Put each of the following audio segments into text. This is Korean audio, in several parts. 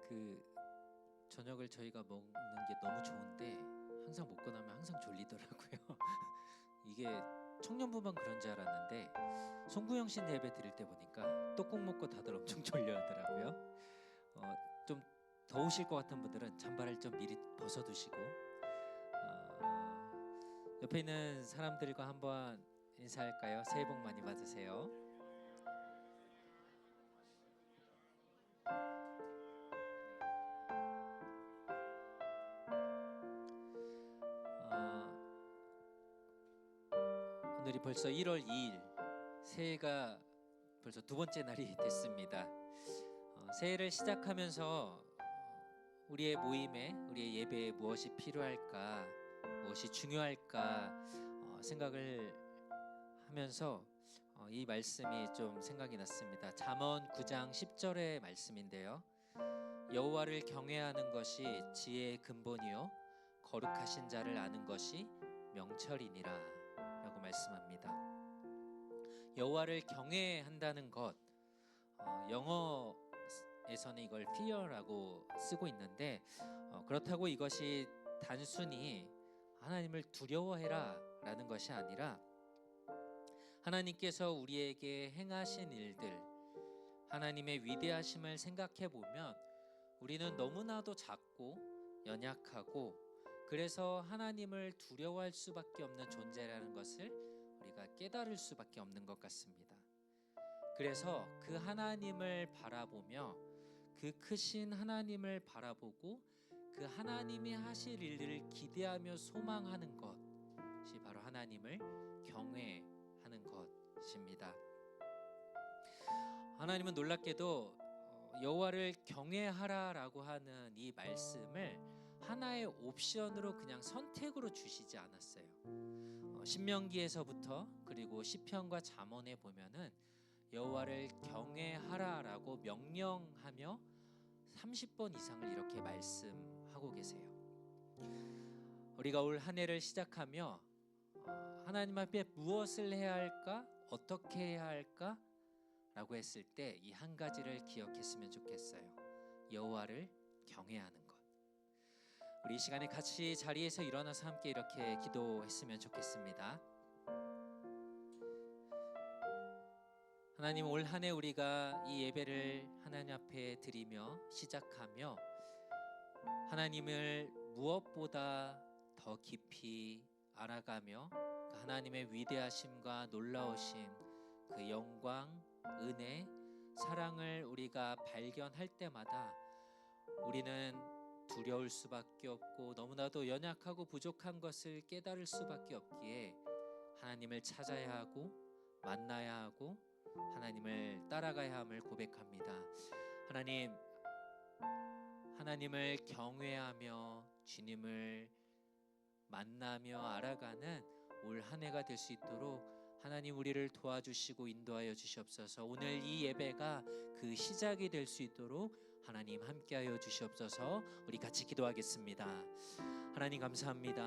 그 저녁을 저희가 먹는 게 너무 좋은데 항상 먹고 나면 항상 졸리더라고요. 이게 청년부만 그런 줄 알았는데 송구영 씨 예배 드릴 때 보니까 떡국 먹고 다들 엄청 졸려하더라고요. 좀 더우실 것 같은 분들은 잠바를 좀 미리 벗어두시고 옆에 있는 사람들과 한번 인사할까요? 새해 복 많이 받으세요. 오늘이 벌써 1월 2일, 새해가 벌써 두 번째 날이 됐습니다. 새해를 시작하면서 우리의 모임에, 우리의 예배에 무엇이 필요할까, 무엇이 중요할까 생각을 하면서 이 말씀이 좀 생각이 났습니다. 잠언 9장 10절의 말씀인데요. 여호와를 경외하는 것이 지혜의 근본이요 거룩하신 자를 아는 것이 명철이니라 라고 말씀합니다. 여호와를 경외한다는 것, 영어에서는 이걸 fear라고 쓰고 있는데 그렇다고 이것이 단순히 하나님을 두려워해라 라는 것이 아니라 하나님께서 우리에게 행하신 일들, 하나님의 위대하심을 생각해 보면 우리는 너무나도 작고 연약하고 그래서 하나님을 두려워할 수밖에 없는 존재라는 것을 우리가 깨달을 수밖에 없는 것 같습니다. 그래서 그 하나님을 바라보며 그 크신 하나님을 바라보고 그 하나님이 하실 일들을 기대하며 소망하는 것이 바로 하나님을 경외하는 것입니다. 하나님은 놀랍게도 여호와를 경외하라라고 하는 이 말씀을 하나의 옵션으로 그냥 선택으로 주시지 않았어요. 신명기에서부터 그리고 시편과 잠언에 보면은 여호와를 경외하라라고 명령하며 30번 이상을 이렇게 말씀하고 계세요. 우리가 올 한 해를 시작하며 하나님 앞에 무엇을 해야 할까? 어떻게 해야 할까? 라고 했을 때 이 한 가지를 기억했으면 좋겠어요. 여호와를 경외하는 것. 우리 이 시간에 같이 자리에서 일어나서 함께 이렇게 기도했으면 좋겠습니다. 하나님, 올 한 해 우리가 이 예배를 하나님 앞에 드리며 시작하며 하나님을 무엇보다 더 깊이 알아가며 그 하나님의 위대하심과 놀라우심, 그 영광, 은혜, 사랑을 우리가 발견할 때마다 우리는 두려울 수밖에 없고 너무나도 연약하고 부족한 것을 깨달을 수밖에 없기에 하나님을 찾아야 하고 만나야 하고 하나님을 따라가야 함을 고백합니다. 하나님을 경외하며 주님을 만나며 알아가는 올 한 해가 될 수 있도록 하나님 우리를 도와주시고 인도하여 주시옵소서. 오늘 이 예배가 그 시작이 될 수 있도록 하나님 함께하여 주시옵소서. 우리 같이 기도하겠습니다. 하나님 감사합니다.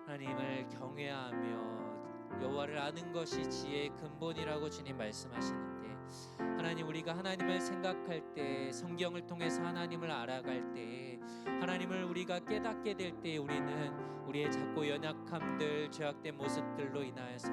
하나님을 경외하며 여호와를 아는 것이 지혜의 근본이라고 주님 말씀하시는데 하나님 우리가 하나님을 생각할 때 성경을 통해서 하나님을 알아갈 때 하나님을 우리가 깨닫게 될 때 우리는 우리의 작고 연약함들 죄악된 모습들로 인하여서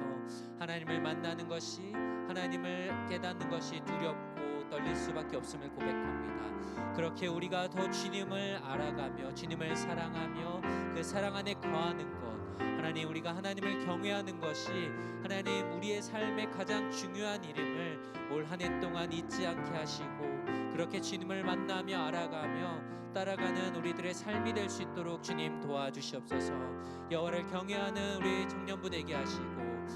하나님을 만나는 것이 하나님을 깨닫는 것이 두렵고 떨릴 수밖에 없음을 고백합니다. 그렇게 우리가 더 주님을 알아가며 주님을 사랑하며 그 사랑 안에 거하는 것 하나님 우리가 하나님을 경외하는 것이 하나님 우리의 삶의 가장 중요한 일임을 올 한 해 동안 잊지 않게 하시고 그렇게 주님을 만나며 알아가며 따라가는 우리들의 삶이 될 수 있도록 주님 도와주시옵소서. 여호와를 경외하는 우리 청년부 되게 하시고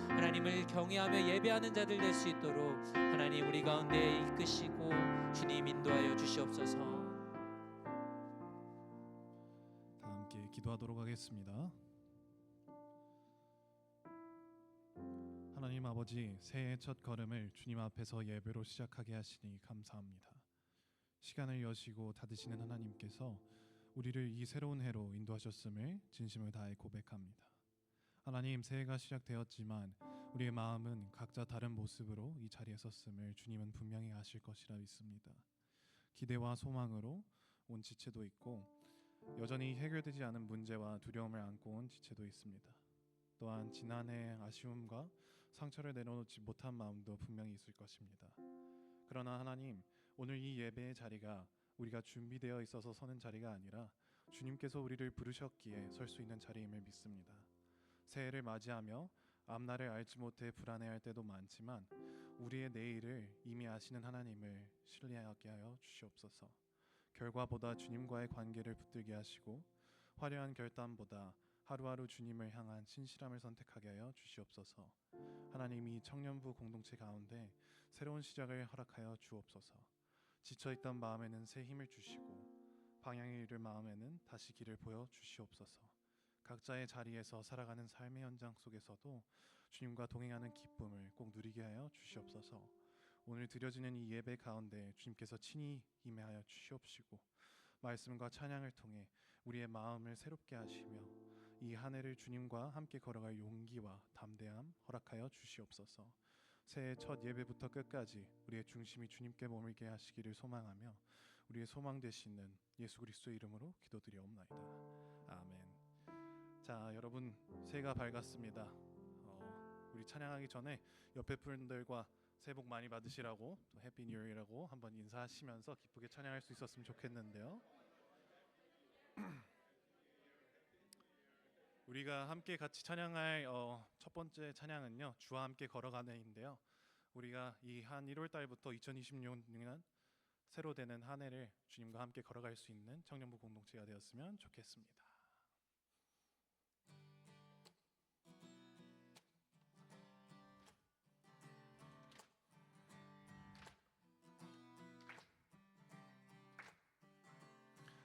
하나님을 경외하며 예배하는 자들 될 수 있도록 하나님 우리 가운데 이끄시고 주님 인도하여 주시옵소서. 다 함께 기도하도록 하겠습니다. 하나님 아버지, 새해의 첫 걸음을 주님 앞에서 예배로 시작하게 하시니 감사합니다. 시간을 여시고 닫으시는 하나님께서 우리를 이 새로운 해로 인도하셨음을 진심을 다해 고백합니다. 하나님, 새해가 시작되었지만 우리의 마음은 각자 다른 모습으로 이 자리에 섰음을 주님은 분명히 아실 것이라 믿습니다. 기대와 소망으로 온 지체도 있고 여전히 해결되지 않은 문제와 두려움을 안고 온 지체도 있습니다. 또한 지난해 아쉬움과 상처를 내려놓지 못한 마음도 분명히 있을 것입니다. 그러나 하나님, 오늘 이 예배의 자리가 우리가 준비되어 있어서 서는 자리가 아니라 주님께서 우리를 부르셨기에 설 수 있는 자리임을 믿습니다. 새해를 맞이하며 앞날을 알지 못해 불안해할 때도 많지만 우리의 내일을 이미 아시는 하나님을 신뢰하게 하여 주시옵소서. 결과보다 주님과의 관계를 붙들게 하시고 화려한 결단보다 하루하루 주님을 향한 신실함을 선택하게 하여 주시옵소서. 하나님이 청년부 공동체 가운데 새로운 시작을 허락하여 주옵소서. 지쳐있던 마음에는 새 힘을 주시고 방향을 잃을 마음에는 다시 길을 보여 주시옵소서. 각자의 자리에서 살아가는 삶의 현장 속에서도 주님과 동행하는 기쁨을 꼭 누리게 하여 주시옵소서. 오늘 드려지는 이 예배 가운데 주님께서 친히 임하여 주시옵시고 말씀과 찬양을 통해 우리의 마음을 새롭게 하시며 이 한 해를 주님과 함께 걸어갈 용기와 담대함 허락하여 주시옵소서. 새해 첫 예배부터 끝까지 우리의 중심이 주님께 머물게 하시기를 소망하며 우리의 소망 되시는 예수 그리스도의 이름으로 기도드리옵나이다. 아멘. 자, 여러분 새해가 밝았습니다. 우리 찬양하기 전에 옆에 분들과 새해 복 많이 받으시라고 또 해피 뉴 이어라고 한번 인사하시면서 기쁘게 찬양할 수 있었으면 좋겠는데요. 우리가 함께 같이 찬양할 첫 번째 찬양은요, 주와 함께 걸어가는인데요. 우리가 이 한 1월 달부터 2026년 새로 되는 한 해를 주님과 함께 걸어갈 수 있는 청년부 공동체가 되었으면 좋겠습니다.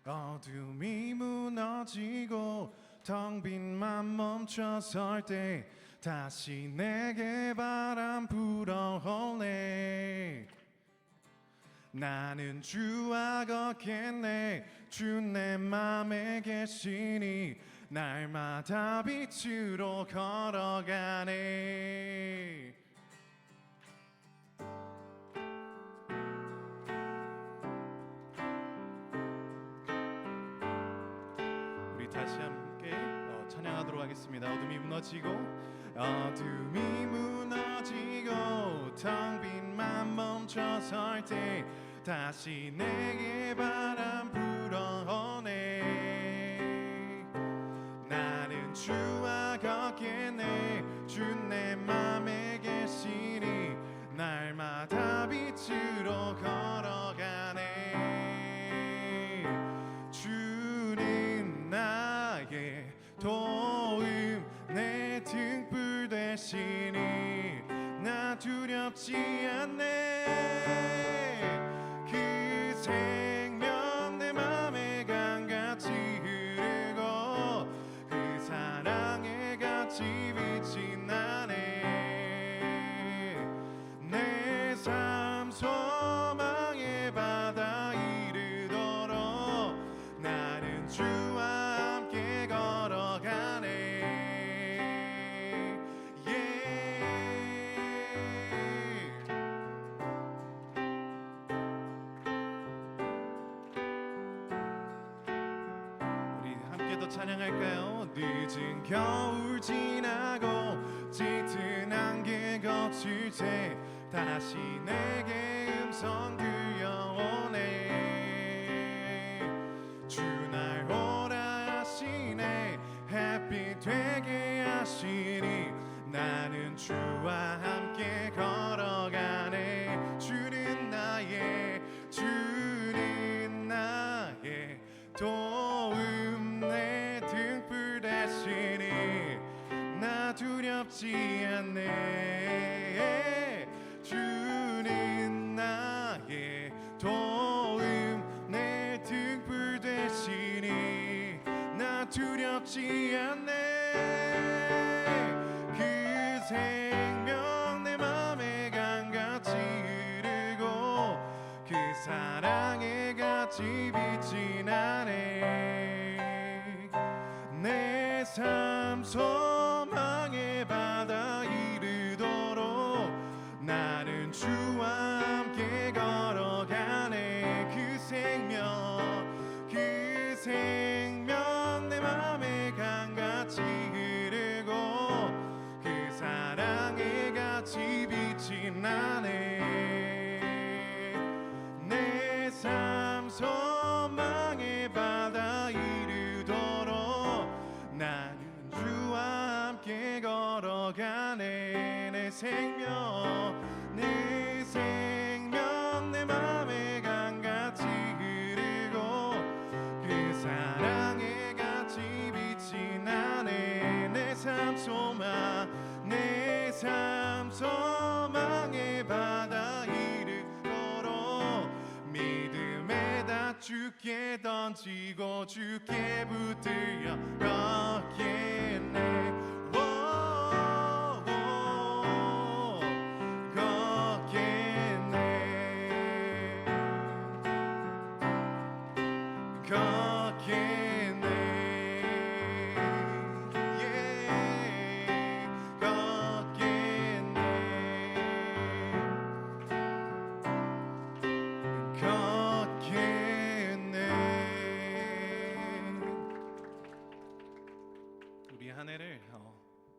어둠이 무너지고 텅 빈 맘 멈춰설 때 다시 내게 바람 불어올래. 나는 주와 걷겠네. 주 내 맘에 계시니 날마다 빛으로 걸어가네. 다시 함께 찬양하도록 하겠습니다. 어둠이 무너지고 텅 빈 맘 멈춰설 때 다시 내게 바람 불어오네. 나는 주와 걷겠네. 주 내 맘에 계시니 날마다 빛으로 걸어가네. 도움 내 등불 되시니 나 두렵지 않네. 그 생명 내 맘에 강같이 흐르고 그 사랑에 같이 빛이 나네. 내 삶 소망의 바다 이르도록 나는 주와 함께 걸어가네. 우리 함께 더 찬양할까요? 늦은 겨울 지나고 짙은 안개 거칠 때 다시 내게 음성 들려오네. 주 날 오라 하시네. 햇빛 되게 하시니 나는 주와 함께 걸어가네. 주는 나의 도움 내 등불 되시니 나 두렵지 않네. 주는 나의 도움 내 등불 되시니 나 두렵지 않네. 그 생명 내 맘에 강같이 흐르고 그 사랑에 같이 빛이 나네. 내 삶 소망의 바다 이르도록 나네 내 삶 소망의 바다 이르도록 나는 주와 함께 걸어가네 내 생명 내 맘에 강같이 흐르고 그 사랑에 같이 빛이 나네 내 삶 소망의 바다 이르도록 믿음에다 주께 던지고 주께 붙들려 걷겠네 우리 한 해를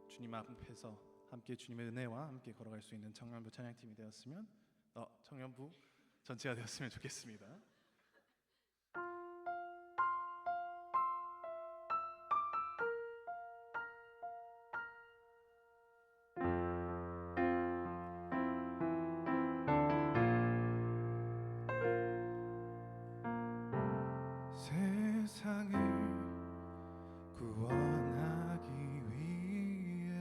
주님 앞에서 함께 주님의 은혜와 함께 걸어갈 수 있는 청년부 찬양팀이 되었으면 청년부 전체가 되었으면 좋겠습니다. 세상을 구원하기 위해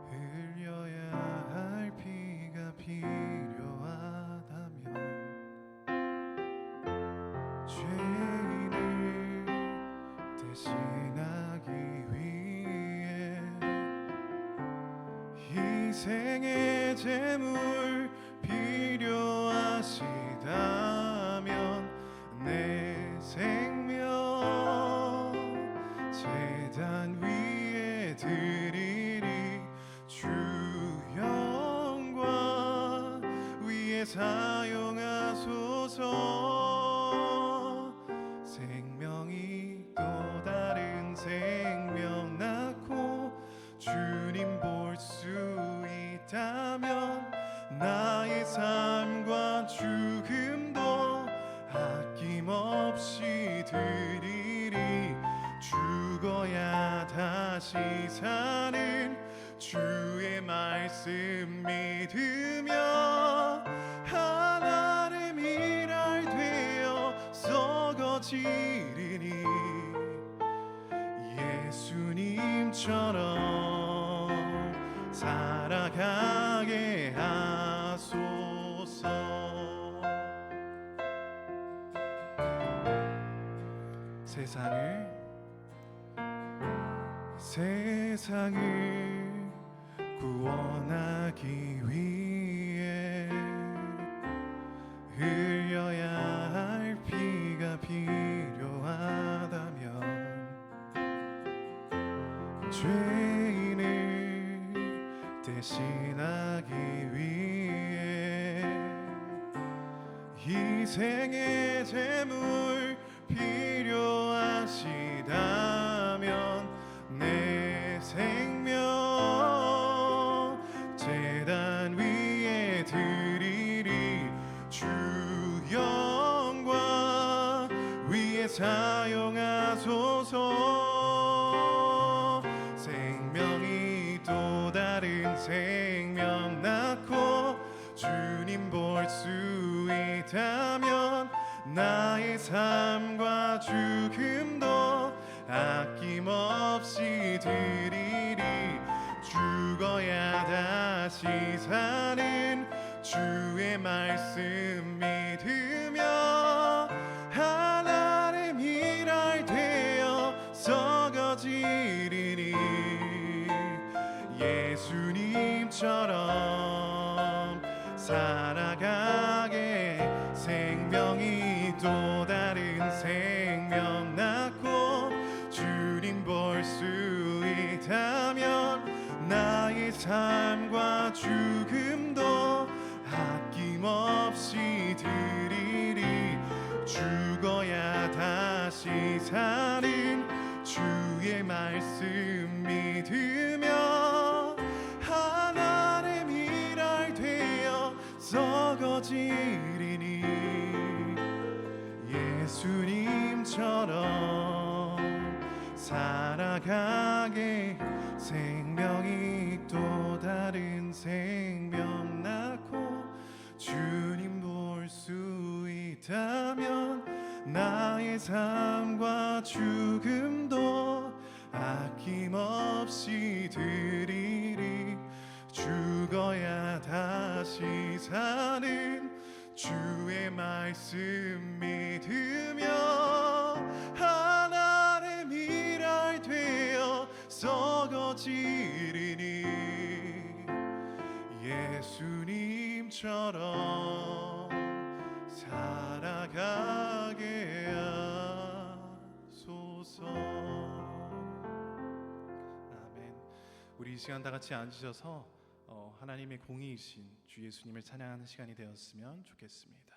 흘려야 할 피가 필요하다면 죄인을 대신하기 위해 희생의 제물 필요하시다면 내 생명 제단 위에 드리리 주 영광 위에 사용하소서 생명이 또 다른 생명 낳고 주님 볼 수 있다면 나의 삶과 죽음도 아낌없이 드리리 죽어야 다시 사는 주의 말씀 믿으며 하나님 일할 되어 썩어지리니 예수님처럼 살아가게 하소서. 세상을 구원하기 위해 흘려야 할 피가 필요하다면 죄인을 대신하기 위해 희생의 제물 필요하시다면 내 생명 제단 위에 드리리 주 영광 위에 사용하소서 생명이 또 다른 생명 낳고 주님 볼 수 있다면 나의 삶과 죽음도 아낌없이 드리리 죽어야 다시 사는 주의 말씀 믿으며 하나님 일할 되어 썩어지리니 예수님처럼 살아가게 생명이 또 다른 생명 낳고 주님 볼 수 있다면 나의 삶과 죽음도 아낌없이 드리리 죽어야 다시 사는 주의 말씀 믿으며 하나님 썩어지리니 예수님처럼 살아가게 생명이 또 다른 생명 낳고 주님 볼 수 있다면 나의 삶과 죽음도 아낌없이 드리리. 죽어야 다시 사는 주의 말씀 믿으며 하나님의 미랄 되어 썩어지리니 예수님처럼 살아가게 하소서. 아멘. 우리 이 시간 다 같이 앉으셔서 하나님의 공의이신 주 예수님을 찬양하는 시간이 되었으면 좋겠습니다.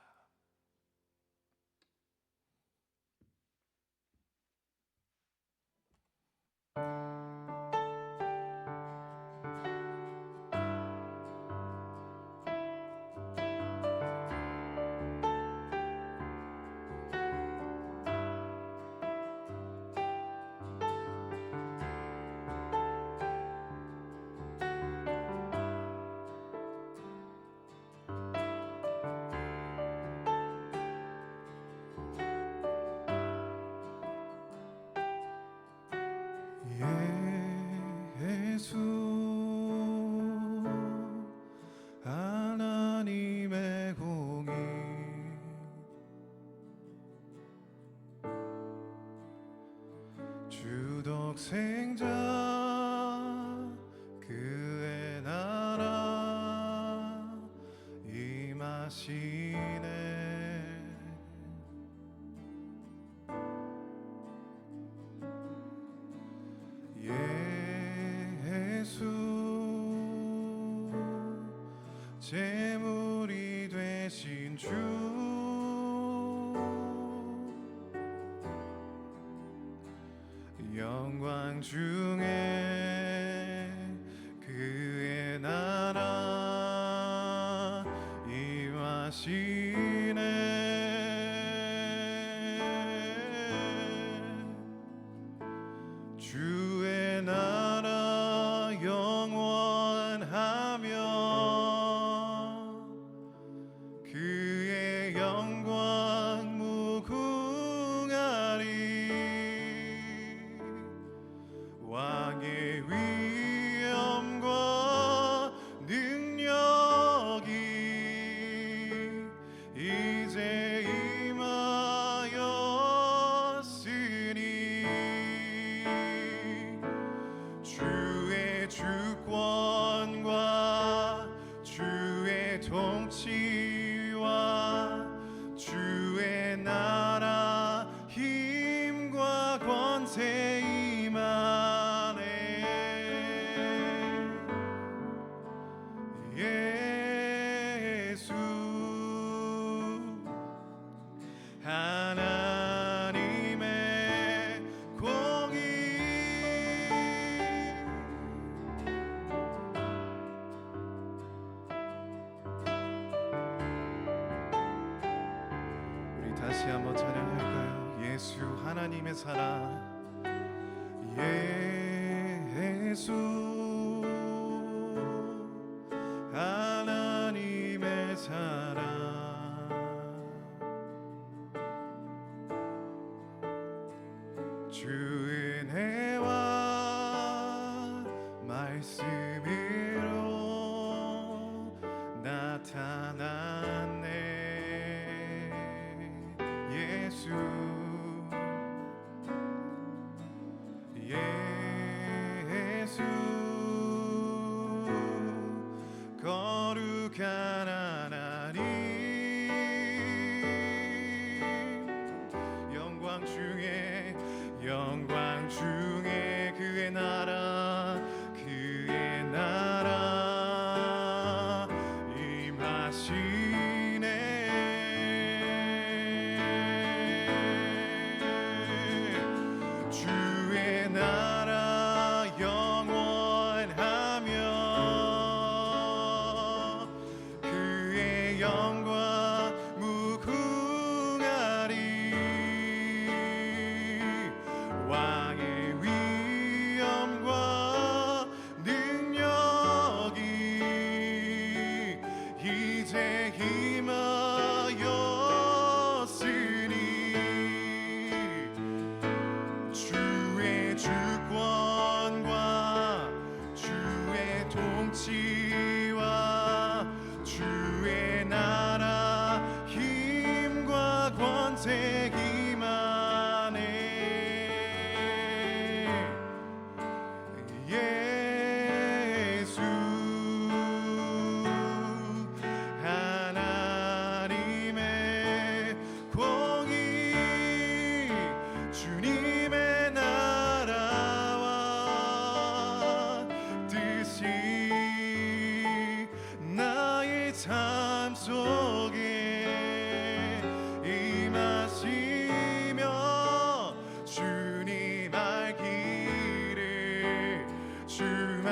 예수 하나님의 공의 주독생자 그의 나라 임하시네. 제물이 되신 주 영광 중에 그의 나라 임하시네. 주의 나라 영원하며 그의 영광 무궁하리. 왕의 위엄과 능력이 이제 임하였으니 주의 주권과 주의 통치와 주의 나라 힘과 권세 임하네. 예수 하나님의 공의 우리 다시 한번 찬양할까요? 예수 하나님의 사랑 예수 하나님의 사랑 주 은혜와 말씀으로 나타났네. 예수 예수 거룩한 하나님 영광 중에 영광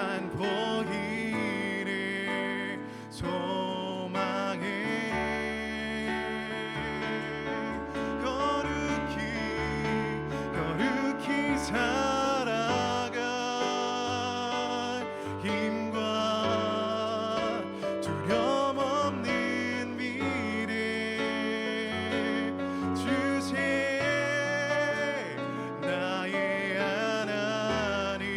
주만 보기를 소망해 거룩히 살아갈 힘과 두려움 없는 미래 주세 나의 하나님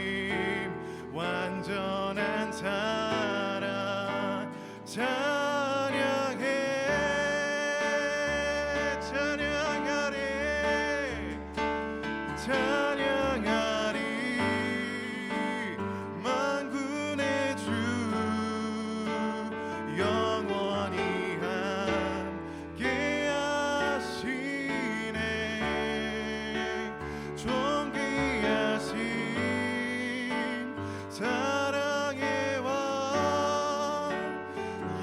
완전한 사랑 찬양해 찬양하리 만군의 주 영원히 함께 하시네 존귀하신 사랑의 왕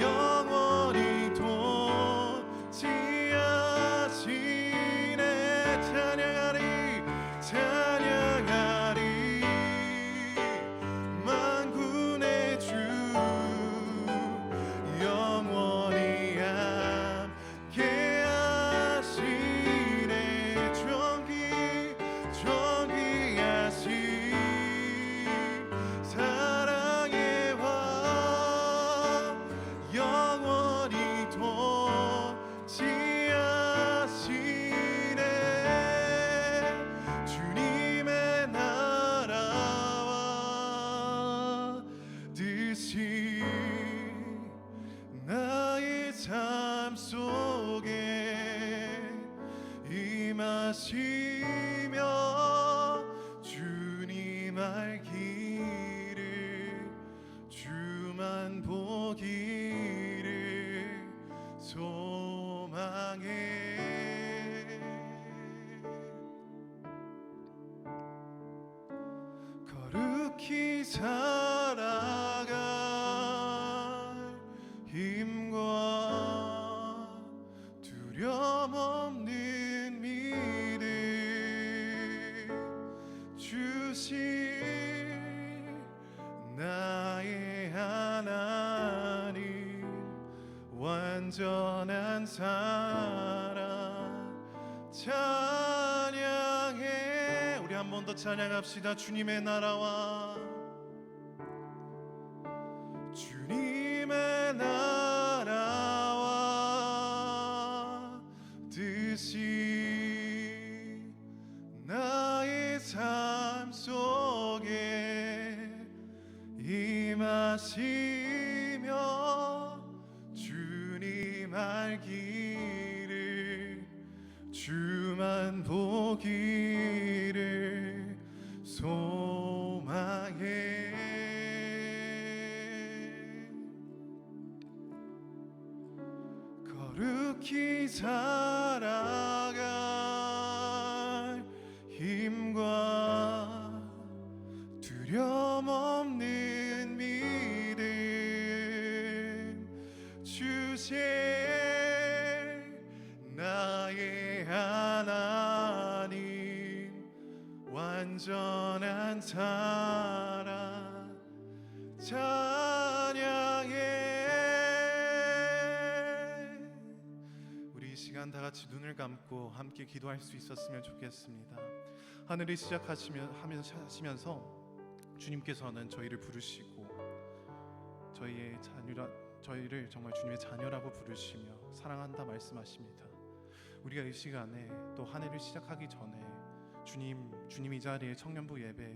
영원히 통치하시네 찬양하리 만군의 주 영원히 함께 하시네 존귀하신 사랑의 왕 영원히 통치하시네 주님의 나라와 뜻이 나의 삶 속에 임하시며 주님 알기를 주만 보기를 소망해 거룩히 살아갈 힘과 두려움 없는 미래 주실 나의 하나님 완전한 사랑 찬양해 우리 한 번 더 찬양합시다 주님의 나라와 주님의 나라와 뜻이 나의 삶 속에 임하시며 주님 알기를 주만 보기를 소망해 거룩히 살아갈 힘과 두려움 없는 믿음 주세 나의 하나님 완전한 사랑 찬양해 우리 이 시간 다 같이 눈을 감고 함께 기도할 수 있었으면 좋겠습니다. 하늘이 시작하시면서 주님께서는 저희를 부르시고 저희를 정말 주님의 자녀라고 부르시며 사랑한다 말씀하십니다. 우리가 이 시간에 또 한 해를 시작하기 전에 주님 이 자리에 청년부 예배에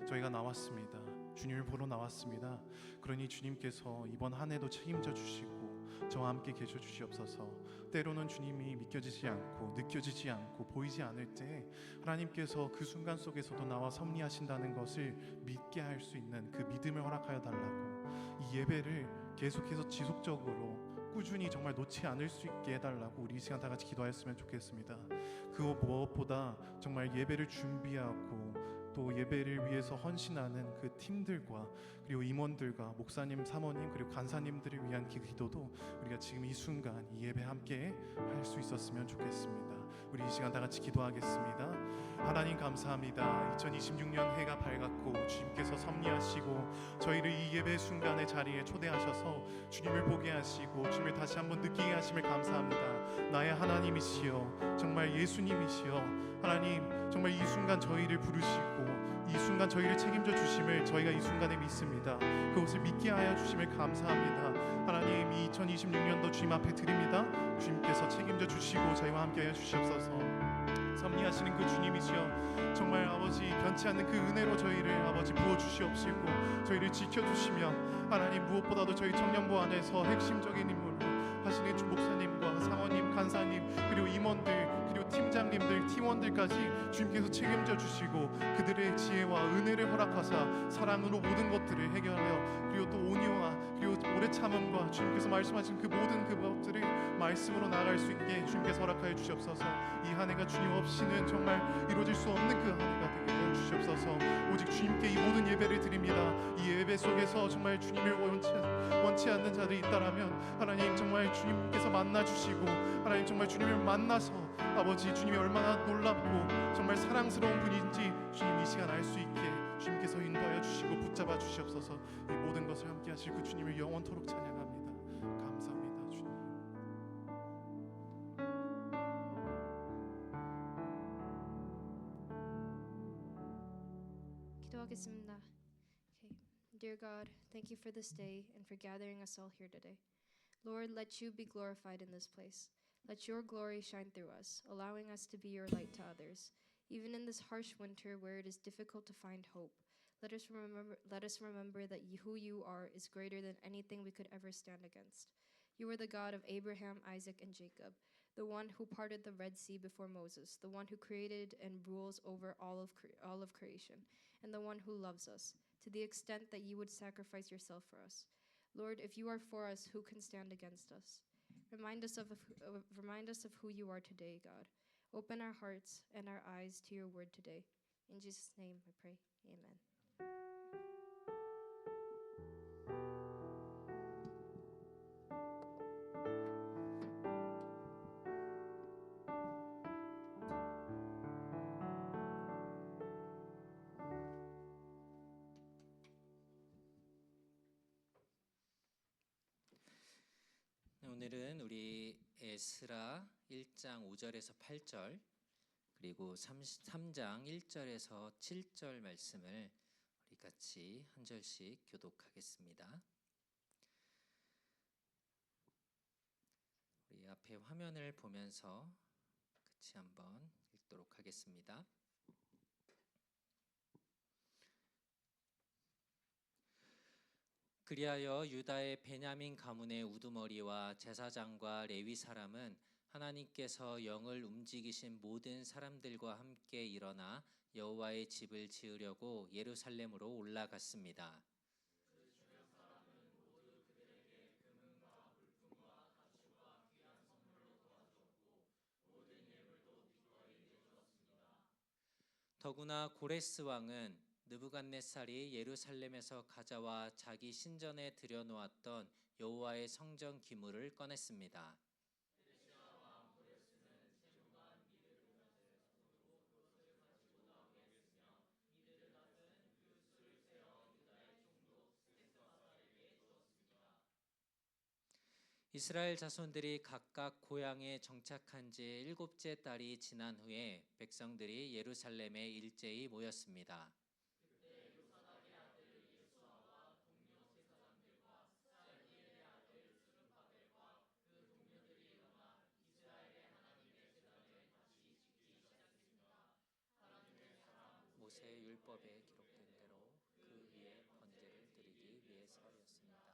저희가 나왔습니다. 주님을 보러 나왔습니다. 그러니 주님께서 이번 한 해도 책임져 주시고 저와 함께 계셔 주시옵소서. 때로는 주님이 믿겨지지 않고 느껴지지 않고 보이지 않을 때 하나님께서 그 순간 속에서도 나와 섭리하신다는 것을 믿게 할 수 있는 그 믿음을 허락하여 달라고 이 예배를 계속해서 지속적으로 꾸준히 정말 놓지 않을 수 있게 해달라고 우리 이 시간 다 같이 기도하였으면 좋겠습니다. 그 무엇보다 정말 예배를 준비하고 또 예배를 위해서 헌신하는 그 팀들과 그리고 임원들과 목사님, 사모님 그리고 간사님들을 위한 기도도 우리가 지금 이 순간 이 예배 함께 할 수 있었으면 좋겠습니다. 우리 이 시간 다 같이 기도하겠습니다. 하나님 감사합니다. 2026년 해가 밝았고 주님께서 섭리하시고 저희를 이 예배 순간의 자리에 초대하셔서 주님을 보게 하시고 주님을 다시 한번 느끼게 하심을 감사합니다. 나의 하나님이시여, 정말 예수님이시여, 하나님 정말 이 순간 저희를 부르시고 이 순간 저희를 책임져 주심을 저희가 이 순간에 믿습니다. 그것을 믿게 하여 주심을 감사합니다. 하나님, 이 2026년도 주님 앞에 드립니다. 주님께서 책임져 주시고 저희와 함께 하여 주시옵소서. 섭리하시는 그 주님이시여, 정말 아버지 변치 않는 그 은혜로 저희를 아버지 부어주시옵시고 저희를 지켜주시며, 하나님 무엇보다도 저희 청년부 안에서 핵심적인 인물로 하시는 주목사님과 사모님, 간사님, 그리고 임원들, 그리고 팀장님들, 팀원들까지 주님께서 책임져 주시고 그들의 지혜와 은혜를 허락하사 사랑으로 모든 것들을 해결하여, 그리고 또 온유와 그리고 오래 참음과 주님께서 말씀하신 그 모든 그것들을 말씀으로 나아갈 수 있게 주님께서 허락하여 주시옵소서. 이 한 해가 주님 없이는 정말 이루어질 수 없는 그 한 해가 되게 하여 주시옵소서. 오직 주님께 이 모든 예배를 드립니다. 이 예배 속에서 정말 주님을 원치 않는 자들이 있다라면 하나님 정말 주님께서 만나 주시고, 하나님 정말 주님을 만나서 아버지 주님이 얼마나 놀랍고 정말 사랑스러운 분인지 주님 이 시간 알 수 있게 주님께서 인도하여 주시고 붙잡아 주시옵소서. 이 모든 것을 함께 하실 그 주님을 영원토록 찬양합니다. 감사합니다 주님. 기도하겠습니다. Okay. Dear God, thank you for this day and for gathering us all here today. Lord, let you be glorified in this place. Let your glory shine through us, allowing us to be your light to others. Even in this harsh winter where it is difficult to find hope, let us remember that who you are is greater than anything we could ever stand against. You are the God of Abraham, Isaac, and Jacob, the one who parted the Red Sea before Moses, the one who created and rules over all of creation, and the one who loves us, to the extent that you would sacrifice yourself for us. Lord, if you are for us, who can stand against us? Remind us of who you are today, God. Open our hearts and our eyes to your word today. In Jesus' name I pray. Amen. 오늘은 우리 에스라 1장 5절에서 8절 그리고 3장 1절에서 7절 말씀을 우리 같이 한 절씩 교독하겠습니다. 우리 앞에 화면을 보면서 같이 한번 읽도록 하겠습니다. 그리하여 유다의 베냐민 가문의 우두머리와 제사장과 레위 사람은 하나님께서 영을 움직이신 모든 사람들과 함께 일어나 여호와의 집을 지으려고 예루살렘으로 올라갔습니다. 더구나 고레스 왕은 느부갓네살이 예루살렘에서 가져와 자기 신전에 들여놓았던 여호와의 성전 기물을 꺼냈습니다. 이스라엘 자손들이 각각 고향에 정착한 지 7째 달이 지난 후에 백성들이 예루살렘에 일제히 모였습니다. 모세의 율법에 기록된 대로 그 위에 번제를 드리기 위해서였습니다.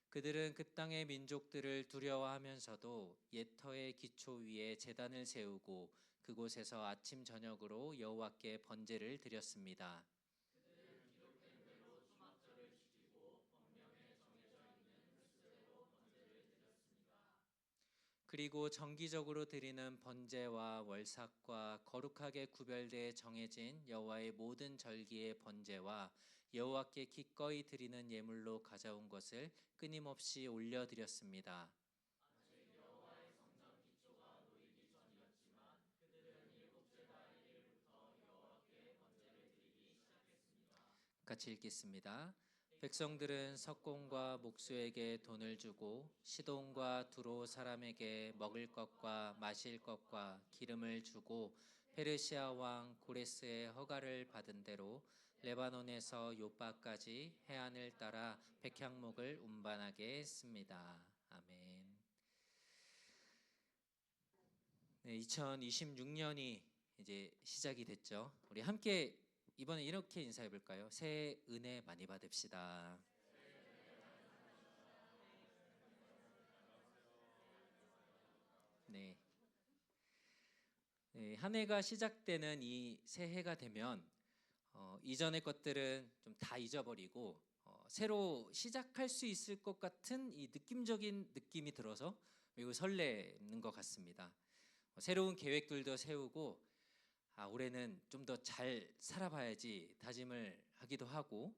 그들은 그 땅의 민족들을 두려워하면서도 옛터의 기초 위에 제단을 세우고 그곳에서 아침 저녁으로 여호와께 번제를 드렸습니다. 그리고 정기적으로 드리는 번제와 월삭과 거룩하게 구별되어 정해진 여호와의 모든 절기의 번제와 여호와께 기꺼이 드리는 예물로 가져온 것을 끊임없이 올려드렸습니다. 같이 읽겠습니다. 백성들은 석공과 목수에게 돈을 주고 시돈과 두로 사람에게 먹을 것과 마실 것과 기름을 주고 페르시아 왕 고레스의 허가를 받은 대로 레바논에서 요바까지 해안을 따라 백향목을 운반하게 했습니다. 아멘. 네, 2026년이 이제 시작이 됐죠. 우리 함께 이번에 이렇게 인사해 볼까요? 새해 은혜 많이 받읍시다. 네. 네, 한 해가 시작되는 이 새해가 되면 이전의 것들은 좀 다 잊어버리고 새로 시작할 수 있을 것 같은 이 느낌적인 느낌이 들어서 매우 설레는 것 같습니다. 새로운 계획들도 세우고 올해는 좀 더 잘 살아봐야지 다짐을 하기도 하고,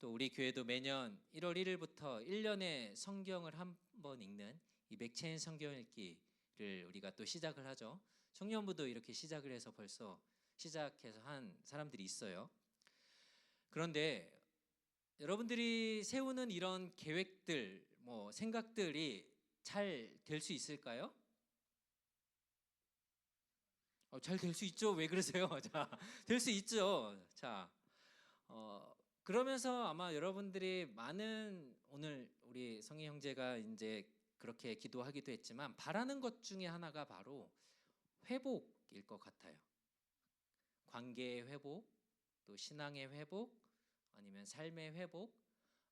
또 우리 교회도 매년 1월 1일부터 1년의 성경을 한 번 읽는 이 맥체인 성경 읽기를 우리가 또 시작을 하죠. 청년부도 이렇게 시작을 해서 벌써 시작해서 한 사람들이 있어요. 그런데 여러분들이 세우는 이런 계획들, 생각들이 잘 될 수 있을까요? 잘 될 수 있죠. 왜 그러세요? 자, 될 수 있죠. 자, 그러면서 아마 여러분들이 많은, 오늘 우리 성희 형제가 이제 그렇게 기도하기도 했지만 바라는 것 중에 하나가 바로 회복일 것 같아요. 관계의 회복, 또 신앙의 회복, 아니면 삶의 회복,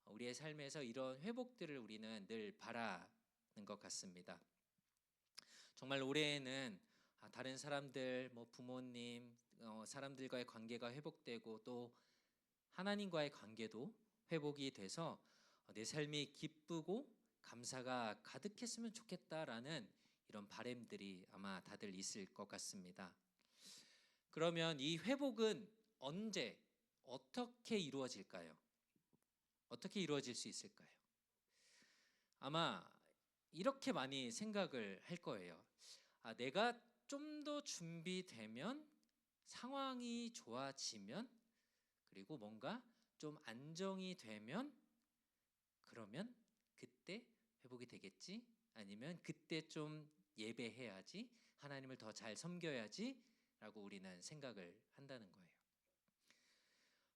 우리의 삶에서 이런 회복들을 우리는 늘 바라는 것 같습니다. 정말 올해에는 다른 사람들, 부모님, 사람들과의 관계가 회복되고 또 하나님과의 관계도 회복이 돼서 내 삶이 기쁘고 감사가 가득했으면 좋겠다라는 이런 바람들이 아마 다들 있을 것 같습니다. 그러면 이 회복은 언제, 어떻게 이루어질까요? 어떻게 이루어질 수 있을까요? 아마 이렇게 많이 생각을 할 거예요. 내가 좀 더 준비되면, 상황이 좋아지면, 그리고 뭔가 좀 안정이 되면, 그러면 그때 회복이 되겠지? 아니면 그때 좀 예배해야지, 하나님을 더 잘 섬겨야지 라고 우리는 생각을 한다는 거예요.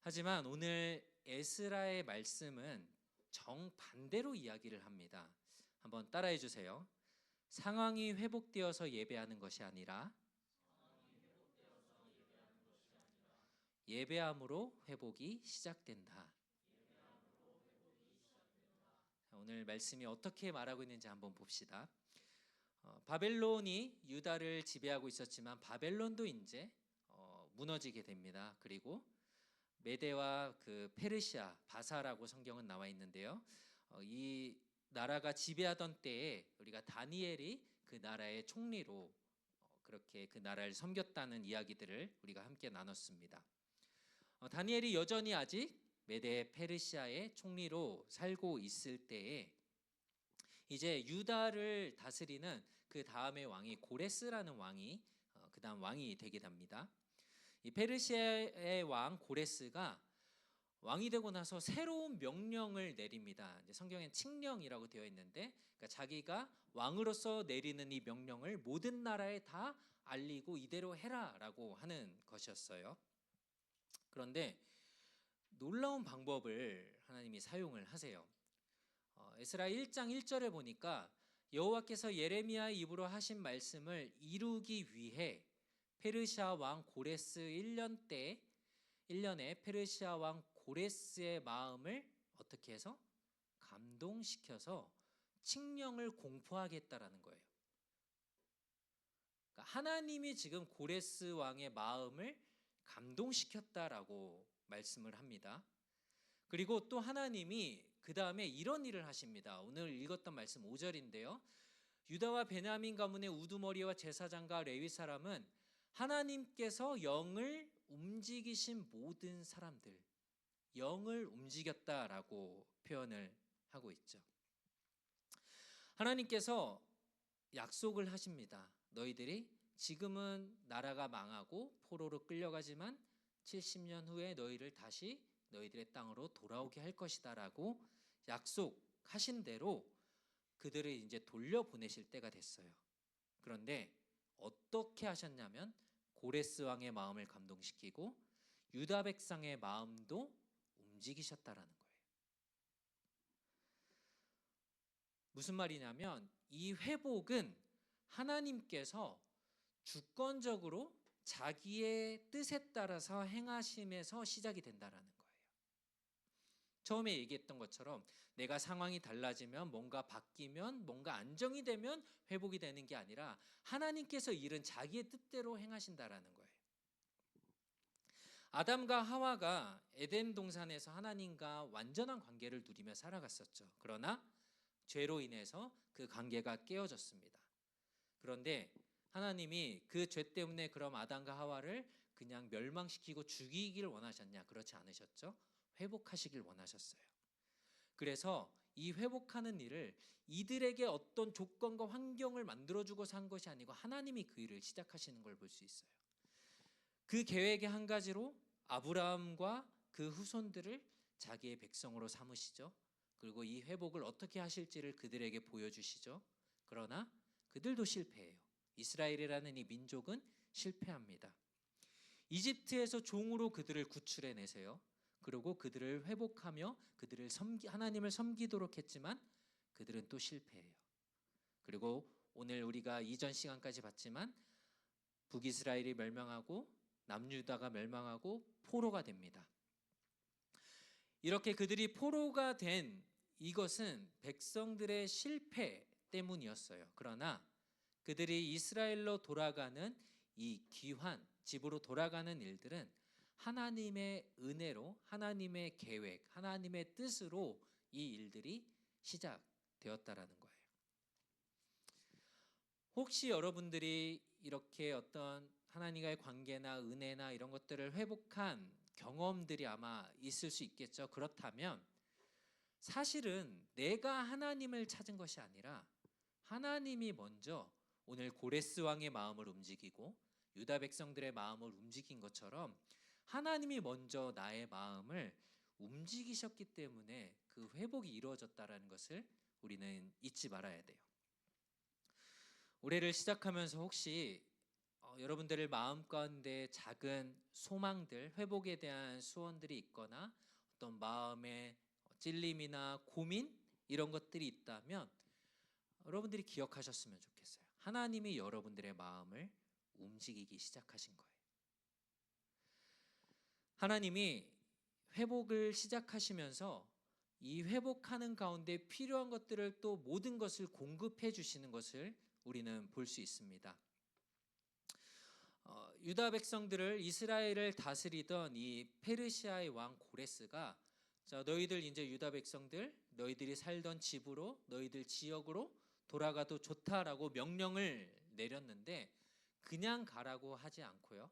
하지만 오늘 에스라의 말씀은 정반대로 이야기를 합니다. 한번 따라해 주세요. 상황이 회복되어서 예배하는 것이 아니라 예배함으로 회복이 시작된다. 오늘 말씀이 어떻게 말하고 있는지 한번 봅시다. 바벨론이 유다를 지배하고 있었지만 바벨론도 이제 무너지게 됩니다. 그리고 메대와 그 페르시아, 바사라고 성경은 나와 있는데요. 이 나라가 지배하던 때에 우리가 다니엘이 그 나라의 총리로 그렇게 그 나라를 섬겼다는 이야기들을 우리가 함께 나눴습니다. 다니엘이 여전히 아직 메대 페르시아의 총리로 살고 있을 때에 이제 유다를 다스리는 그 다음의 왕이 고레스라는 왕이 그 다음 왕이 되게 됩니다. 이 페르시아의 왕 고레스가 왕이 되고 나서 새로운 명령을 내립니다. 이제 성경엔 칙령이라고 되어 있는데, 그러니까 자기가 왕으로서 내리는 이 명령을 모든 나라에 다 알리고 이대로 해라라고 하는 것이었어요. 그런데 놀라운 방법을 하나님이 사용을 하세요. 에스라 1장 1절에 보니까 여호와께서 예레미야의 입으로 하신 말씀을 이루기 위해 페르시아 왕 고레스 1년에 페르시아 왕 고레스의 마음을 어떻게 해서 감동시켜서 칙령을 공포하겠다라는 거예요. 그러니까 하나님이 지금 고레스 왕의 마음을 감동시켰다라고 말씀을 합니다. 그리고 또 하나님이 그 다음에 이런 일을 하십니다. 오늘 읽었던 말씀 5절인데요. 유다와 베냐민 가문의 우두머리와 제사장과 레위 사람은 하나님께서 영을 움직이신 모든 사람들, 영을 움직였다라고 표현을 하고 있죠. 하나님께서 약속을 하십니다. 너희들이 지금은 나라가 망하고 포로로 끌려가지만 70년 후에 너희를 다시 너희들의 땅으로 돌아오게 할 것이다라고 약속하신 대로 그들을 이제 돌려보내실 때가 됐어요. 그런데 어떻게 하셨냐면 고레스 왕의 마음을 감동시키고 유다 백성의 마음도 움직이셨다라는 거예요. 무슨 말이냐면 이 회복은 하나님께서 주권적으로 자기의 뜻에 따라서 행하심에서 시작이 된다라는 거예요. 처음에 얘기했던 것처럼 내가 상황이 달라지면, 뭔가 바뀌면, 뭔가 안정이 되면 회복이 되는 게 아니라 하나님께서 일은 자기의 뜻대로 행하신다라는 거예요. 아담과 하와가 에덴 동산에서 하나님과 완전한 관계를 누리며 살아갔었죠. 그러나 죄로 인해서 그 관계가 깨어졌습니다. 그런데 하나님이 그 죄 때문에 그럼 아담과 하와를 그냥 멸망시키고 죽이길 원하셨냐? 그렇지 않으셨죠? 회복하시길 원하셨어요. 그래서 이 회복하는 일을 이들에게 어떤 조건과 환경을 만들어주고 산 것이 아니고 하나님이 그 일을 시작하시는 걸 볼 수 있어요. 그 계획의 한 가지로 아브라함과 그 후손들을 자기의 백성으로 삼으시죠. 그리고 이 회복을 어떻게 하실지를 그들에게 보여주시죠. 그러나 그들도 실패해요. 이스라엘이라는 이 민족은 실패합니다. 이집트에서 종으로 그들을 구출해내세요. 그리고 그들을 회복하며 그들을 하나님을 섬기도록 했지만 그들은 또 실패해요. 그리고 오늘 우리가 이전 시간까지 봤지만 북이스라엘이 멸망하고 남유다가 멸망하고 포로가 됩니다. 이렇게 그들이 포로가 된 이것은 백성들의 실패 때문이었어요. 그러나 그들이 이스라엘로 돌아가는 이 귀환, 집으로 돌아가는 일들은 하나님의 은혜로, 하나님의 계획, 하나님의 뜻으로 이 일들이 시작되었다라는 거예요. 혹시 여러분들이 이렇게 어떤 하나님과의 관계나 은혜나 이런 것들을 회복한 경험들이 아마 있을 수 있겠죠. 그렇다면 사실은 내가 하나님을 찾은 것이 아니라 하나님이 먼저 오늘 고레스 왕의 마음을 움직이고 유다 백성들의 마음을 움직인 것처럼 하나님이 먼저 나의 마음을 움직이셨기 때문에 그 회복이 이루어졌다라는 것을 우리는 잊지 말아야 돼요. 올해를 시작하면서 혹시 여러분들의 마음 가운데 작은 소망들, 회복에 대한 소원들이 있거나 어떤 마음의 찔림이나 고민 이런 것들이 있다면 여러분들이 기억하셨으면 좋겠어요. 하나님이 여러분들의 마음을 움직이기 시작하신 거예요. 하나님이 회복을 시작하시면서 이 회복하는 가운데 필요한 것들을 또 모든 것을 공급해 주시는 것을 우리는 볼 수 있습니다. 유다 백성들을 이스라엘을 다스리던 이 페르시아의 왕 고레스가 자, 너희들 이제 유다 백성들 너희들이 살던 집으로 너희들 지역으로 돌아가도 좋다라고 명령을 내렸는데 그냥 가라고 하지 않고요.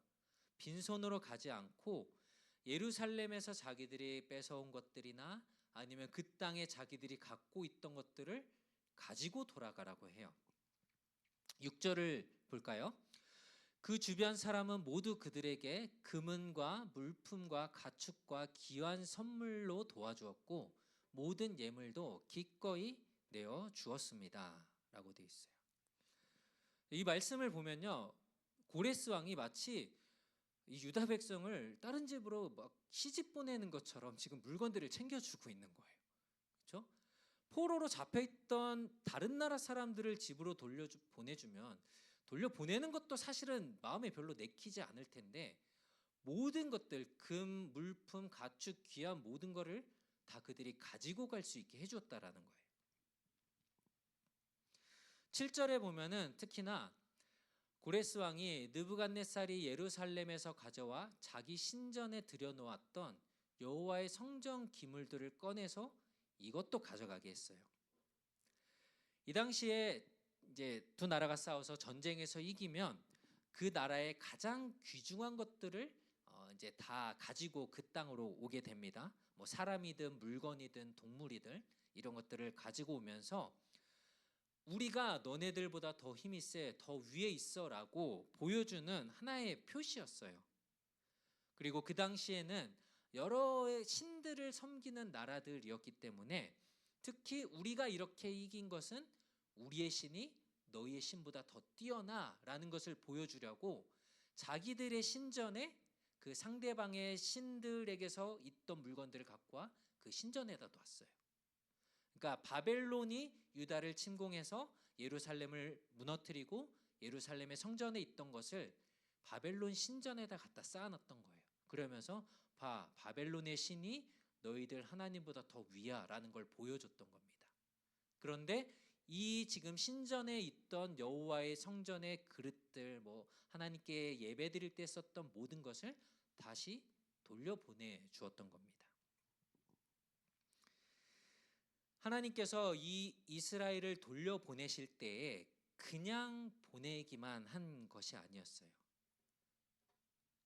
빈손으로 가지 않고 예루살렘에서 자기들이 뺏어온 것들이나 아니면 그 땅에 자기들이 갖고 있던 것들을 가지고 돌아가라고 해요. 6절을 볼까요? 그 주변 사람은 모두 그들에게 금은과 물품과 가축과 귀한 선물로 도와주었고 모든 예물도 기꺼이 내어 주었습니다. 라고 되어 있어요. 이 말씀을 보면요. 고레스 왕이 마치 이 유다 백성을 다른 집으로 막 시집 보내는 것처럼 지금 물건들을 챙겨주고 있는 거예요. 그렇죠? 포로로 잡혀있던 다른 나라 사람들을 집으로 보내주면 돌려보내는 것도 사실은 마음에 별로 내키지 않을 텐데 모든 것들, 금, 물품, 가축, 귀한 모든 거를 다 그들이 가지고 갈 수 있게 해주었다라는 거예요. 7절에 보면은 특히나 고레스 왕이 느부갓네살이 예루살렘에서 가져와 자기 신전에 들여놓았던 여호와의 성전 기물들을 꺼내서 이것도 가져가게 했어요. 이 당시에 이제 두 나라가 싸워서 전쟁에서 이기면 그 나라의 가장 귀중한 것들을 이제 다 가지고 그 땅으로 오게 됩니다. 뭐 사람이든 물건이든 동물이든 이런 것들을 가지고 오면서 우리가 너네들보다 더 힘이 세, 더 위에 있어라고 보여주는 하나의 표시였어요. 그리고 그 당시에는 여러 신들을 섬기는 나라들이었기 때문에 특히 우리가 이렇게 이긴 것은 우리의 신이 너희의 신보다 더 뛰어나라는 것을 보여주려고 자기들의 신전에 그 상대방의 신들에게서 있던 물건들을 갖고 와 그 신전에다 놨어요. 그러니까 바벨론이 유다를 침공해서 예루살렘을 무너뜨리고 예루살렘의 성전에 있던 것을 바벨론 신전에다 갖다 쌓아놨던 거예요. 그러면서 봐, 바벨론의 신이 너희들 하나님보다 더 위야라는 걸 보여줬던 겁니다. 그런데 이 지금 신전에 있던 여호와의 성전의 그릇들, 뭐 하나님께 예배드릴 때 썼던 모든 것을 다시 돌려보내 주었던 겁니다. 하나님께서 이 이스라엘을 돌려보내실 때에 그냥 보내기만 한 것이 아니었어요.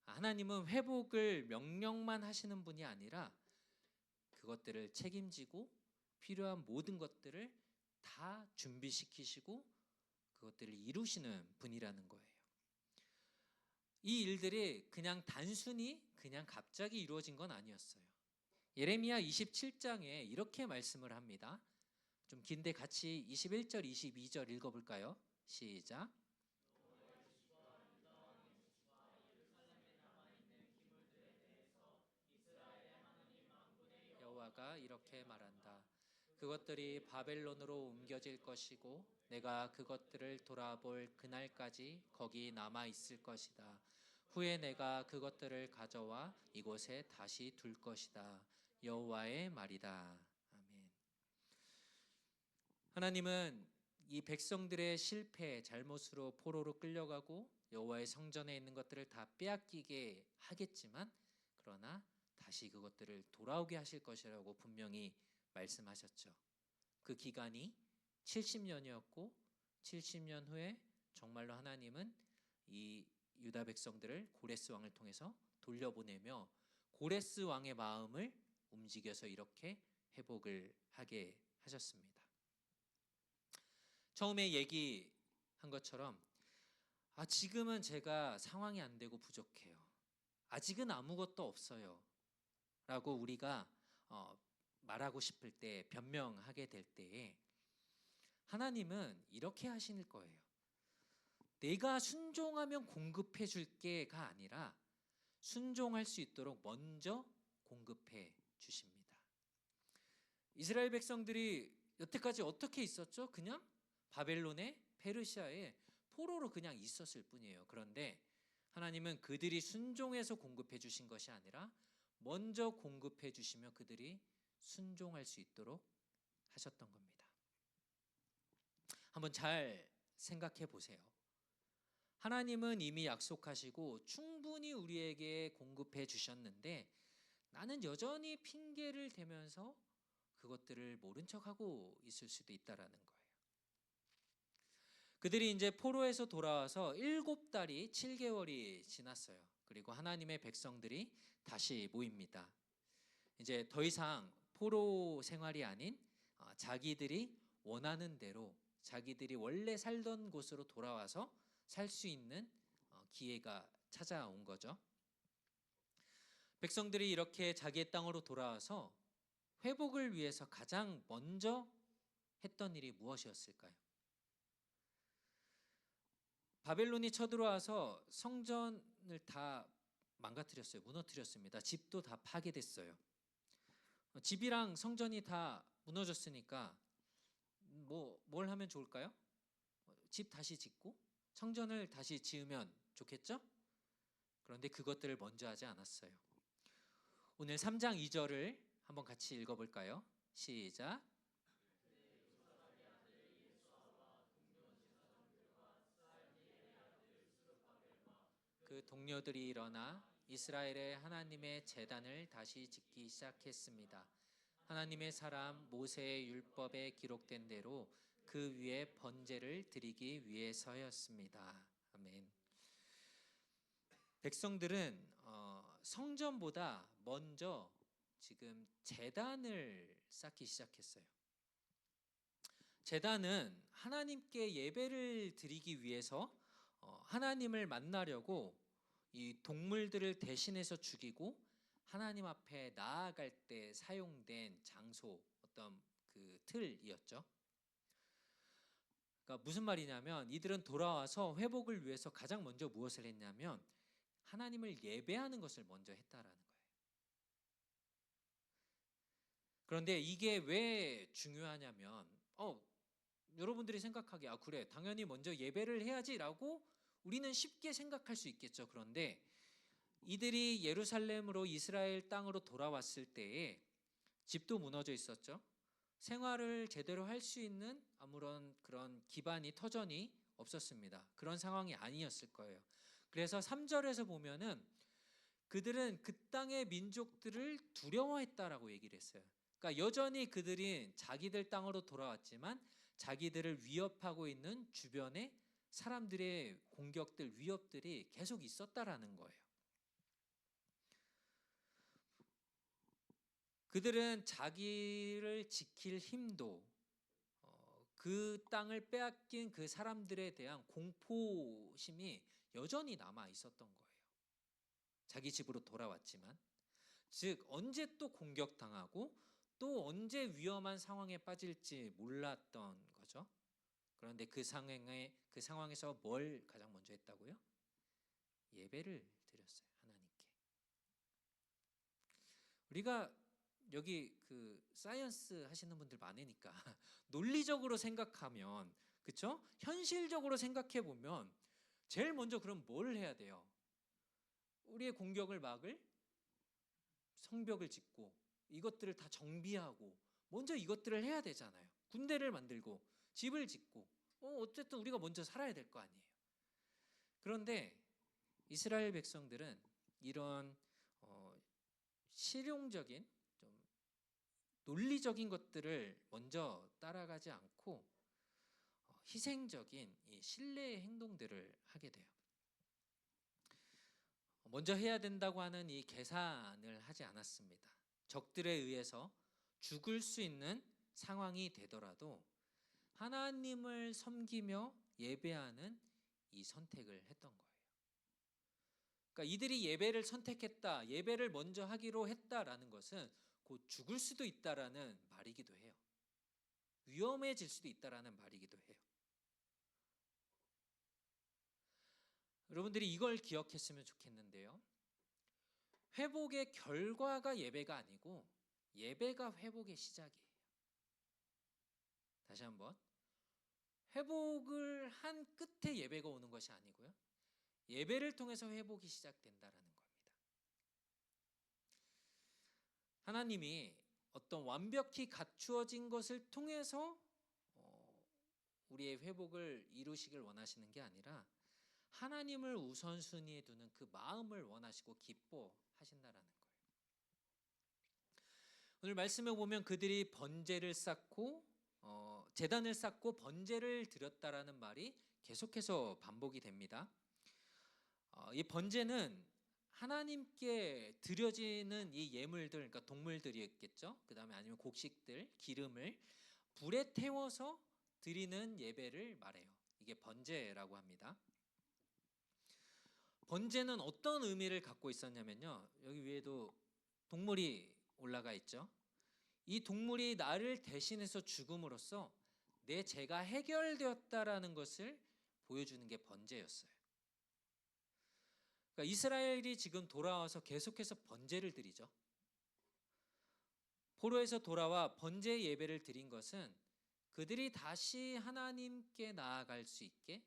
하나님은 회복을 명령만 하시는 분이 아니라 그것들을 책임지고 필요한 모든 것들을 다 준비시키시고 그것들을 이루시는 분이라는 거예요. 이 일들이 그냥 단순히 그냥 갑자기 이루어진 건 아니었어요. 예레미야 27장에 이렇게 말씀을 합니다. 좀 긴데 같이 21절, 22절 읽어볼까요? 시작. 여호와가 이렇게 말한다. 그것들이 바벨론으로 옮겨질 것이고 내가 그것들을 돌아볼 그날까지 거기 남아 있을 것이다. 후에 내가 그것들을 가져와 이곳에 다시 둘 것이다. 여호와의 말이다. 아멘. 하나님은 이 백성들의 실패, 잘못으로 포로로 끌려가고 여호와의 성전에 있는 것들을 다 빼앗기게 하겠지만 그러나 다시 그것들을 돌아오게 하실 것이라고 분명히 말씀하셨죠. 그 기간이 70년이었고 70년 후에 정말로 하나님은 이 유다 백성들을 고레스 왕을 통해서 돌려보내며 고레스 왕의 마음을 움직여서 이렇게 회복을 하게 하셨습니다. 처음에 얘기한 것처럼 지금은 제가 상황이 안 되고 부족해요. 아직은 아무것도 없어요. 라고 우리가 말하고 싶을 때, 변명하게 될 때에 하나님은 이렇게 하실 거예요. 내가 순종하면 공급해 줄게가 아니라 순종할 수 있도록 먼저 공급해 주십니다. 이스라엘 백성들이 여태까지 어떻게 있었죠? 그냥 바벨론에, 페르시아에 포로로 그냥 있었을 뿐이에요. 그런데 하나님은 그들이 순종해서 공급해 주신 것이 아니라 먼저 공급해 주시며 그들이 순종할 수 있도록 하셨던 겁니다. 한번 잘 생각해 보세요. 하나님은 이미 약속하시고 충분히 우리에게 공급해 주셨는데 나는 여전히 핑계를 대면서 그것들을 모른 척하고 있을 수도 있다라는 거예요. 그들이 이제 포로에서 돌아와서 7달이 7개월이 지났어요. 그리고 하나님의 백성들이 다시 모입니다. 이제 더 이상 포로 생활이 아닌 자기들이 원하는 대로 자기들이 원래 살던 곳으로 돌아와서 살 수 있는 기회가 찾아온 거죠. 백성들이 이렇게 자기의 땅으로 돌아와서 회복을 위해서 가장 먼저 했던 일이 무엇이었을까요? 바벨론이 쳐들어와서 성전을 다 망가뜨렸어요. 무너뜨렸습니다. 집도 다 파괴됐어요. 집이랑 성전이 다 무너졌으니까 뭘 하면 좋을까요? 집 다시 짓고 성전을 다시 지으면 좋겠죠? 그런데 그것들을 먼저 하지 않았어요. 오늘 3장 2절을 한번 같이 읽어볼까요? 시작. 그 동료들이 일어나 이스라엘의 하나님의 제단을 다시 짓기 시작했습니다. 하나님의 사람 모세의 율법에 기록된 대로 그 위에 번제를 드리기 위해서였습니다. 아멘. 백성들은 성전보다 먼저 지금 제단을 쌓기 시작했어요. 제단은 하나님께 예배를 드리기 위해서 하나님을 만나려고 이 동물들을 대신해서 죽이고 하나님 앞에 나아갈 때 사용된 장소, 어떤 그 틀이었죠. 그러니까 무슨 말이냐면 이들은 돌아와서 회복을 위해서 가장 먼저 무엇을 했냐면 하나님을 예배하는 것을 먼저 했다라는 거예요. 그런데 이게 왜 중요하냐면 여러분들이 생각하기에 그래 당연히 먼저 예배를 해야지라고 우리는 쉽게 생각할 수 있겠죠. 그런데 이들이 예루살렘으로 이스라엘 땅으로 돌아왔을 때에 집도 무너져 있었죠. 생활을 제대로 할 수 있는 아무런 그런 기반이 터전이 없었습니다. 그런 상황이 아니었을 거예요. 그래서 3절에서 보면은 그들은 그 땅의 민족들을 두려워했다라고 얘기를 했어요. 그러니까 여전히 그들이 자기들 땅으로 돌아왔지만 자기들을 위협하고 있는 주변의 사람들의 공격들, 위협들이 계속 있었다라는 거예요. 그들은 자기를 지킬 힘도 그 땅을 빼앗긴 그 사람들에 대한 공포심이 여전히 남아 있었던 거예요. 자기 집으로 돌아왔지만, 즉 언제 또 공격당하고 또 언제 위험한 상황에 빠질지 몰랐던 거죠. 그런데 그 상황에서 뭘 가장 먼저 했다고요? 예배를 드렸어요. 하나님께. 우리가 여기 그 사이언스 하시는 분들 많으니까 논리적으로 생각하면, 그렇죠? 현실적으로 생각해 보면 제일 먼저 그럼 뭘 해야 돼요? 우리의 공격을 막을 성벽을 짓고 이것들을 다 정비하고 먼저 이것들을 해야 되잖아요. 군대를 만들고 집을 짓고 어쨌든 우리가 먼저 살아야 될 거 아니에요. 그런데 이스라엘 백성들은 이런 실용적인 좀 논리적인 것들을 먼저 따라가지 않고 희생적인 이 신뢰의 행동들을 하게 돼요. 먼저 해야 된다고 하는 이 계산을 하지 않았습니다. 적들에 의해서 죽을 수 있는 상황이 되더라도 하나님을 섬기며 예배하는 이 선택을 했던 거예요. 그러니까 이들이 예배를 선택했다, 예배를 먼저 하기로 했다라는 것은 곧 죽을 수도 있다라는 말이기도 해요. 위험해질 수도 있다라는 말이기도 해요. 여러분들이 이걸 기억했으면 좋겠는데요. 회복의 결과가 예배가 아니고 예배가 회복의 시작이에요. 다시 한번. 회복을 한 끝에 예배가 오는 것이 아니고요. 예배를 통해서 회복이 시작된다라는 겁니다. 하나님이 어떤 완벽히 갖추어진 것을 통해서 우리의 회복을 이루시길 원하시는 게 아니라 하나님을 우선순위에 두는 그 마음을 원하시고 기뻐하신다라는 거예요. 오늘 말씀에 보면 그들이 번제를 쌓고 제단을 쌓고 번제를 드렸다라는 말이 계속해서 반복이 됩니다. 이 번제는 하나님께 드려지는 이 예물들, 그러니까 동물들이었겠죠. 그 다음에 아니면 곡식들, 기름을 불에 태워서 드리는 예배를 말해요. 이게 번제라고 합니다. 번제는 어떤 의미를 갖고 있었냐면요. 여기 위에도 동물이 올라가 있죠. 이 동물이 나를 대신해서 죽음으로써 내 죄가 해결되었다라는 것을 보여주는 게 번제였어요. 그러니까 이스라엘이 지금 돌아와서 계속해서 번제를 드리죠. 포로에서 돌아와 번제 예배를 드린 것은 그들이 다시 하나님께 나아갈 수 있게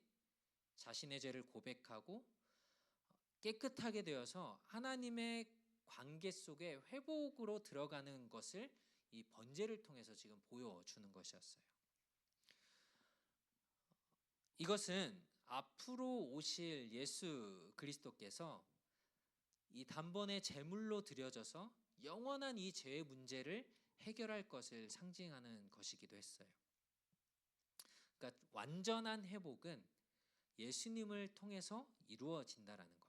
자신의 죄를 고백하고 깨끗하게 되어서 하나님의 관계 속에 회복으로 들어가는 것을 이 번제를 통해서 지금 보여주는 것이었어요. 이것은 앞으로 오실 예수 그리스도께서 이 단번에 제물로 드려져서 영원한 이 죄의 문제를 해결할 것을 상징하는 것이기도 했어요. 그러니까 완전한 회복은 예수님을 통해서 이루어진다라는 겁니다.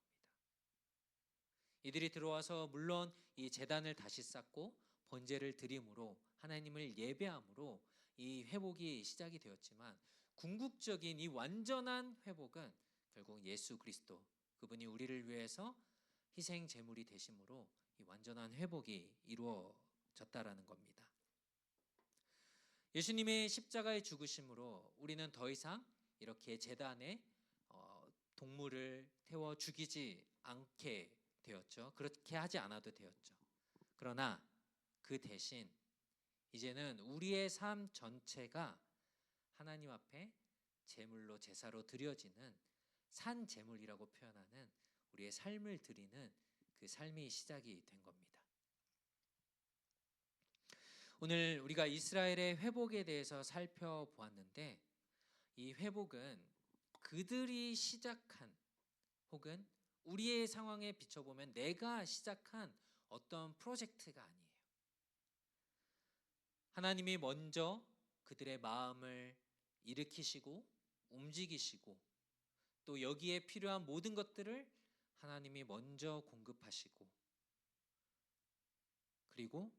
이들이 들어와서 물론 이 제단을 다시 쌓고 번제를 드림으로 하나님을 예배함으로 이 회복이 시작이 되었지만 궁극적인 이 완전한 회복은 결국 예수 그리스도, 그분이 우리를 위해서 희생 제물이 되심으로 이 완전한 회복이 이루어졌다라는 겁니다. 예수님의 십자가의 죽으심으로 우리는 더 이상 이렇게 제단에 동물을 태워 죽이지 않게 되었죠. 그렇게 하지 않아도 되었죠. 그러나 그 대신 이제는 우리의 삶 전체가 하나님 앞에 제물로 제사로 드려지는 산 제물이라고 표현하는 우리의 삶을 드리는 그 삶이 시작이 된 겁니다. 오늘 우리가 이스라엘의 회복에 대해서 살펴보았는데 이 회복은 그들이 시작한 혹은 우리의 상황에 비춰보면 내가 시작한 어떤 프로젝트가 아니에요. 하나님이 먼저 그들의 마음을 일으키시고 움직이시고 또 여기에 필요한 모든 것들을 하나님이 먼저 공급하시고 그리고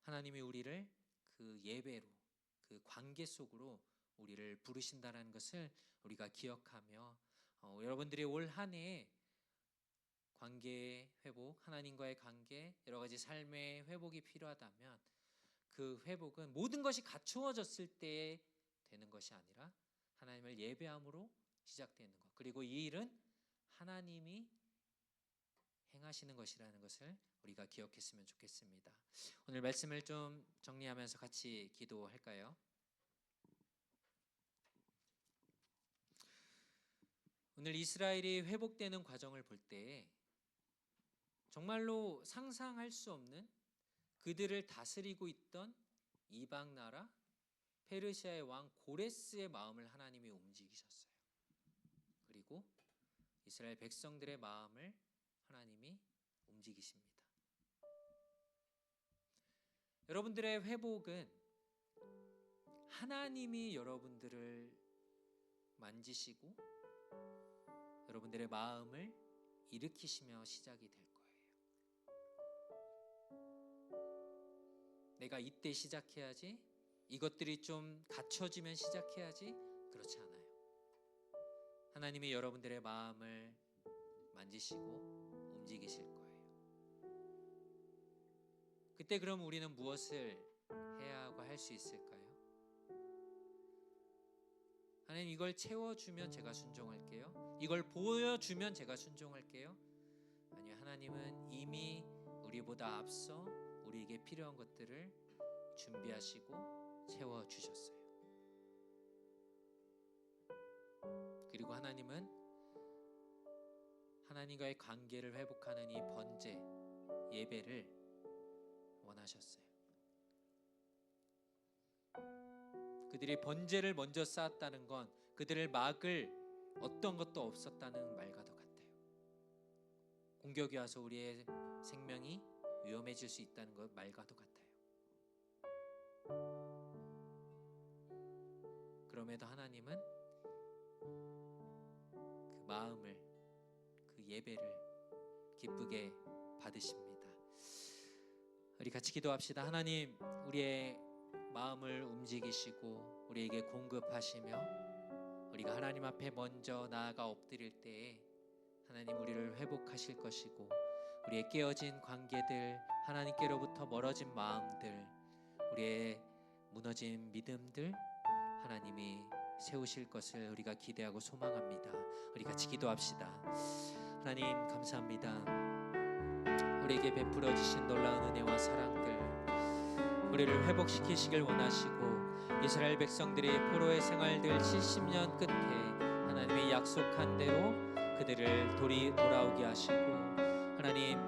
하나님이 우리를 그 예배로 그 관계 속으로 우리를 부르신다는 것을 우리가 기억하며 여러분들이 올 한 해 관계 회복, 하나님과의 관계, 여러 가지 삶의 회복이 필요하다면 그 회복은 모든 것이 갖추어졌을 때 되는 것이 아니라 하나님을 예배함으로 시작되는 것. 그리고 이 일은 하나님이 행하시는 것이라는 것을 우리가 기억했으면 좋겠습니다. 오늘 말씀을 좀 정리하면서 같이 기도할까요? 오늘 이스라엘이 회복되는 과정을 볼 때 정말로 상상할 수 없는 그들을 다스리고 있던 이방 나라 페르시아의 왕 고레스의 마음을 하나님이 움직이셨어요. 그리고 이스라엘 백성들의 마음을 하나님이 움직이십니다. 여러분들의 회복은 하나님이 여러분들을 만지시고 여러분들의 마음을 일으키시며 시작이 될 거예요. 내가 이때 시작해야지, 이것들이 좀 갖춰지면 시작해야지, 그렇지 않아요. 하나님이 여러분들의 마음을 만지시고 움직이실 거예요. 그때 그럼 우리는 무엇을 해야 하고 할 수 있을까요? 하나님, 이걸 채워주면 제가 순종할게요. 이걸 보여주면 제가 순종할게요. 아니요, 하나님은 이미 우리보다 앞서 우리에게 필요한 것들을 준비하시고 채워주셨어요. 그리고 하나님은 하나님과의 관계를 회복하는 이 번제 예배를 원하셨어요. 그들이 번제를 먼저 쌓았다는 건 그들을 막을 어떤 것도 없었다는 말과도 같아요. 공격이 와서 우리의 생명이 위험해질 수 있다는 것 말과도 같아요. 그럼에도 하나님은 그 마음을, 그 예배를 기쁘게 받으십니다. 우리 같이 기도합시다. 하나님, 우리의 마음을 움직이시고 우리에게 공급하시며 우리가 하나님 앞에 먼저 나아가 엎드릴 때에 하나님 우리를 회복하실 것이고 우리의 깨어진 관계들, 하나님께로부터 멀어진 마음들, 우리의 무너진 믿음들 하나님이 세우실 것을 우리가 기대하고 소망합니다. 우리 같이 기도합시다. 하나님 감사합니다. 우리에게 베풀어 주신 놀라운 은혜와 사랑들, 우리를 회복시키시길 원하시고 이스라엘 백성들이 포로의 생활들 70년 끝에 하나님이 약속한 대로 그들을 돌아오게 하시고 하나님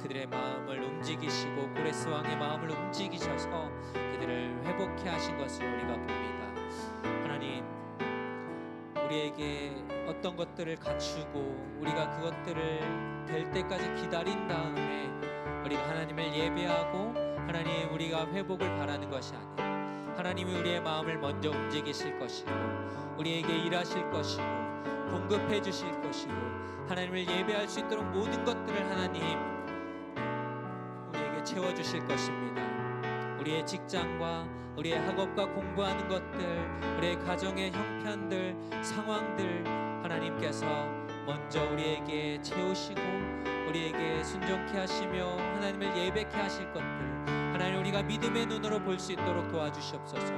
그들의 마음을 움직이시고 고레스 왕의 마음을 움직이셔서 그들을 회복해 하신 것을 우리가 봅니다. 하나님, 우리에게 어떤 것들을 갖추고 우리가 그것들을 될 때까지 기다린 다음에 우리가 하나님을 예배하고 하나님 우리가 회복을 바라는 것이 아니라 하나님이 우리의 마음을 먼저 움직이실 것이고 우리에게 일하실 것이고 공급해 주실 것이고 하나님을 예배할 수 있도록 모든 것들을 하나님 우리에게 채워주실 것입니다. 우리의 직장과 우리의 학업과 공부하는 것들, 우리의 가정의 형편들, 상황들 하나님께서 먼저 우리에게 채우시고 우리에게 순종케 하시며 하나님을 예배케 하실 것들, 하나님 우리가 믿음의 눈으로 볼 수 있도록 도와주시옵소서.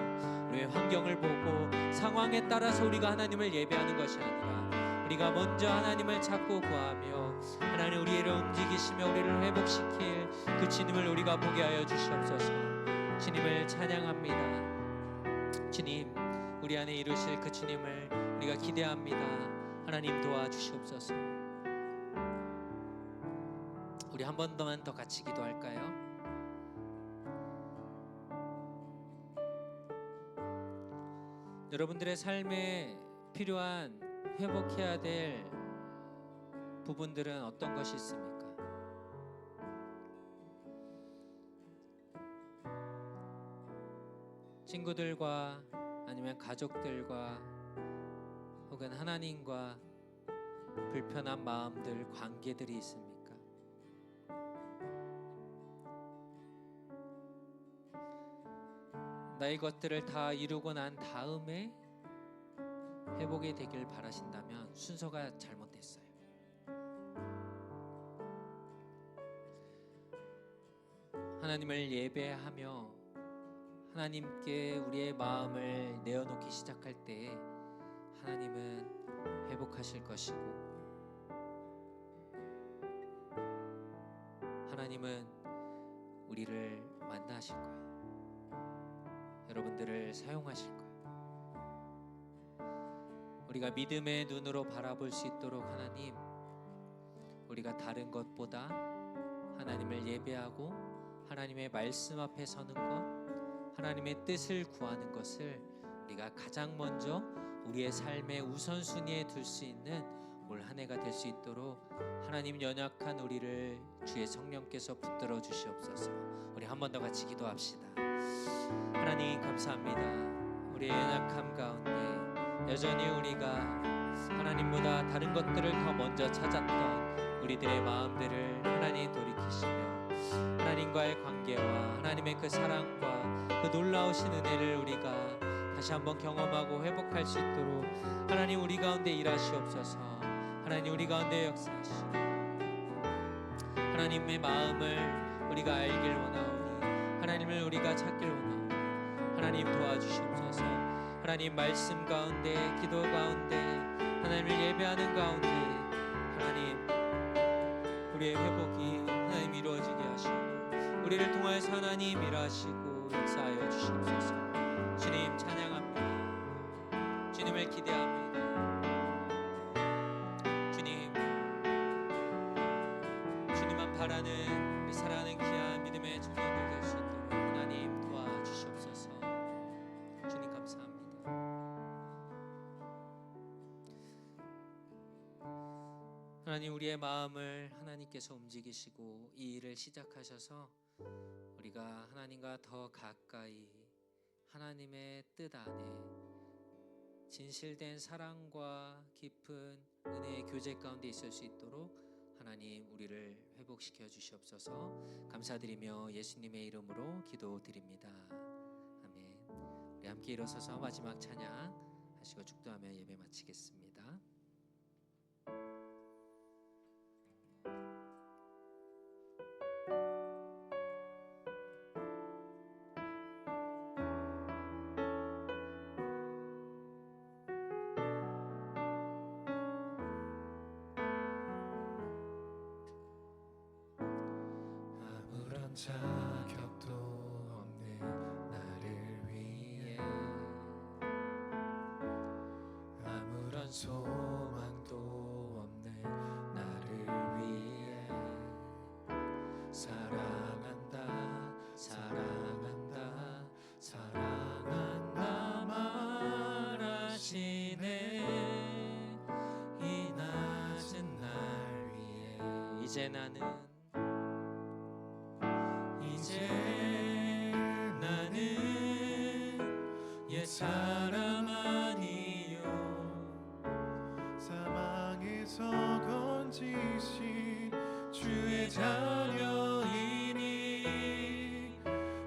우리의 환경을 보고 상황에 따라서 우리가 하나님을 예배하는 것이 아니라 우리가 먼저 하나님을 찾고 구하며 하나님 우리를 움직이시며 우리를 회복시킬 그 주님을 우리가 보게 하여 주시옵소서. 주님을 찬양합니다. 주님, 우리 안에 이루실 그 주님을 우리가 기대합니다. 하나님 도와주시옵소서. 우리 한 번만 더 같이 기도할까요? 여러분들의 삶에 필요한 회복해야 될 부분들은 어떤 것이 있습니까? 친구들과 아니면 가족들과 혹은 하나님과 불편한 마음들, 관계들이 있습니까? 나의 것들을 다 이루고 난 다음에 회복이 되길 바라신다면 순서가 잘못됐어요. 하나님을 예배하며 하나님께 우리의 마음을 내어놓기 시작할 때 하나님은 회복하실 것이고 하나님은 우리를 만나실 거예요. 여러분들을 사용하실 거예요. 우리가 믿음의 눈으로 바라볼 수 있도록 하나님, 우리가 다른 것보다 하나님을 예배하고 하나님의 말씀 앞에 서는 것, 하나님의 뜻을 구하는 것을 우리가 가장 먼저 우리의 삶의 우선순위에 둘 수 있는 올 한 해가 될 수 있도록 하나님 연약한 우리를 주의 성령께서 붙들어 주시옵소서. 우리 한 번 더 같이 기도합시다. 하나님 감사합니다. 우리의 연약함 가운데 여전히 우리가 하나님보다 다른 것들을 더 먼저 찾았던 우리들의 마음들을 하나님 돌이키시며 하나님과의 관계와 하나님의 그 사랑과 그 놀라우신 은혜를 우리가 다시 한번 경험하고 회복할 수 있도록 하나님 우리 가운데 일하시옵소서. 하나님 우리 가운데 역사하시고 하나님의 마음을 우리가 알길 원하오니 하나님을 우리가 찾길 원하오니 하나님 도와주시옵소서. 하나님 말씀 가운데 기도 가운데 하나님을 예배하는 가운데 하나님 우리의 회복이 하나님 이루어지게 하시고 우리를 통하여서 하나님 일하시고 역사하여 주시옵소서. 주님 찬양합니다. 주님을 기대합니다. 주님만 바라는 우리 사랑하는 귀한 믿음의 청년들 될 수 있도록 하나님 도와주시옵소서. 주님 감사합니다. 하나님 우리의 마음을 하나님께서 움직이시고 이 일을 시작하셔서 우리가 하나님과 더 가까이 하나님의 뜻 안에 진실된 사랑과 깊은 은혜의 교제 가운데 있을 수 있도록 하나님 우리를 회복시켜 주시옵소서. 감사드리며 예수님의 이름으로 기도드립니다. 아멘. 우리 함께 일어서서 마지막 찬양 하시고 축도하며 예배 마치겠습니다. 자격도 없는 나를 위해 아무런 소망도 없는 나를 위해 사랑한다 사랑한다 사랑한다 말하시네. 이 낮은 날 위해 이제 나는 옛 사람 아니요 사망에서 건지신 주의 자녀이니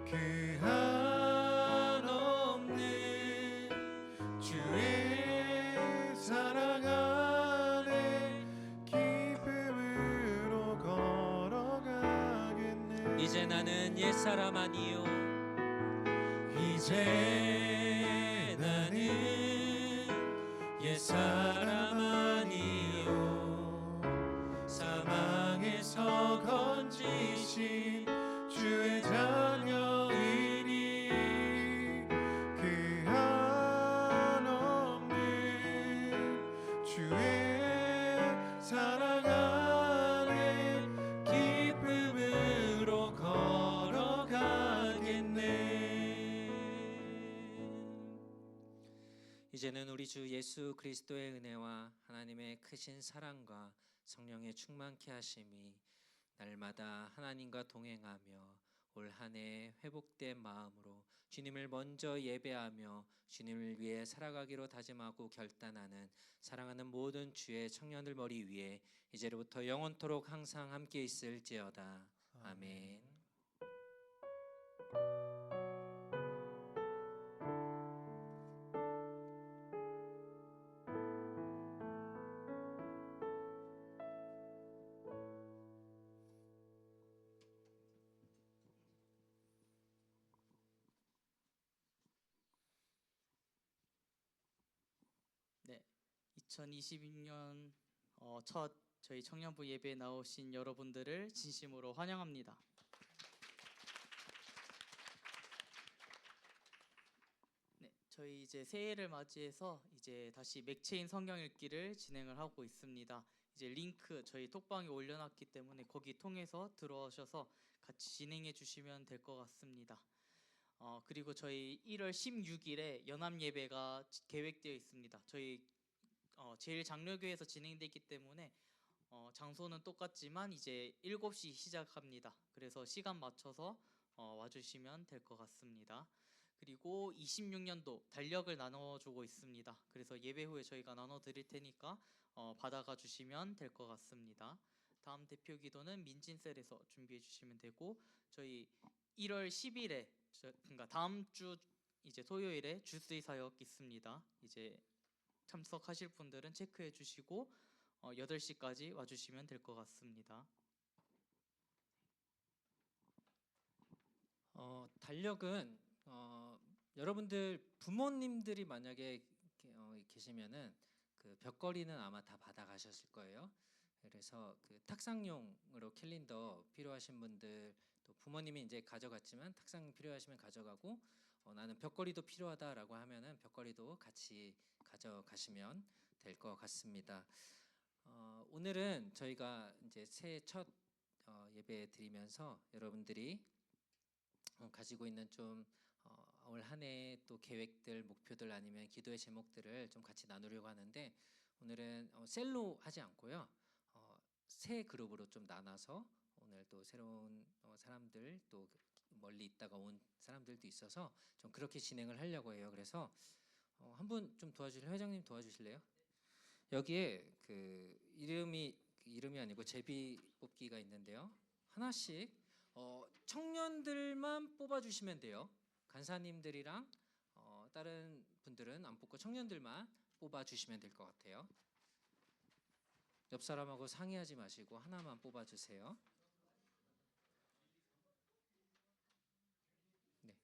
그 한없는 주의 사랑 안에 옛사람 아니요 이제 나는 옛사람 아니요 사망에서 건지신 주의 자녀이니 그 한없는 주의 사랑 안에 기쁨으로 걸어가겠네. 이제는 우리 주 예수 그리스도의 은혜와 하나님의 크신 사랑과 성령의 충만케 하심이 날마다 하나님과 동행하며 올 한 해 회복된 마음으로 주님을 먼저 예배하며 주님을 위해 살아가기로 다짐하고 결단하는 사랑하는 모든 주의 청년들 머리 위에 이제로부터 영원토록 항상 함께 있을지어다. 아멘. 네, 2022년 첫 저희 청년부 예배에 나오신 여러분들을 진심으로 환영합니다. 네, 저희 이제 새해를 맞이해서 이제 다시 맥체인 성경 읽기를 진행을 하고 있습니다. 이제 링크 저희 톡방에 올려놨기 때문에 거기 통해서 들어오셔서 같이 진행해 주시면 될 것 같습니다. 그리고 저희 1월 16일에 연합 예배가 계획되어 있습니다. 저희 제일 장로교회에서 진행되기 때문에 장소는 똑같지만 이제 7시 시작합니다. 그래서 시간 맞춰서 와주시면 될 것 같습니다. 그리고 26년도 달력을 나눠주고 있습니다. 그래서 예배 후에 저희가 나눠드릴 테니까 받아가 주시면 될 것 같습니다. 다음 대표 기도는 민진셀에서 준비해 주시면 되고 저희 1월 10일에 그러니까 다음 주 이제 토요일에 주스의 사역 있습니다. 이제 참석하실 분들은 체크해 주시고 8시까지 와주시면 될 것 같습니다. 달력은 여러분들 부모님들이 만약에 계시면은 그 벽걸이는 아마 다 받아가셨을 거예요. 그래서 그 탁상용으로 캘린더 필요하신 분들 또 부모님이 이제 가져갔지만 탁상 필요하시면 가져가고 나는 벽걸이도 필요하다라고 하면은 벽걸이도 같이 가져가시면 될 것 같습니다. 오늘은 저희가 이제 새해 첫 예배 드리면서 여러분들이 가지고 있는 좀 올 한 해 또 계획들, 목표들 아니면 기도의 제목들을 좀 같이 나누려고 하는데 오늘은 셀로 하지 않고요. 세 그룹으로 좀 나눠서 오늘 또 새로운 사람들 또 멀리 있다가 온 사람들도 있어서 좀 그렇게 진행을 하려고 해요. 그래서 한 분 좀 도와주실래요? 회장님 도와주실래요? 여기에 그 이름이 아니고 제비 뽑기가 있는데요. 하나씩 청년들만 뽑아주시면 돼요. 간사님들이랑 다른 분들은 안 뽑고 청년들만 뽑아주시면 될 것 같아요. 옆 사람하고 상의하지 마시고 하나만 뽑아주세요. 네,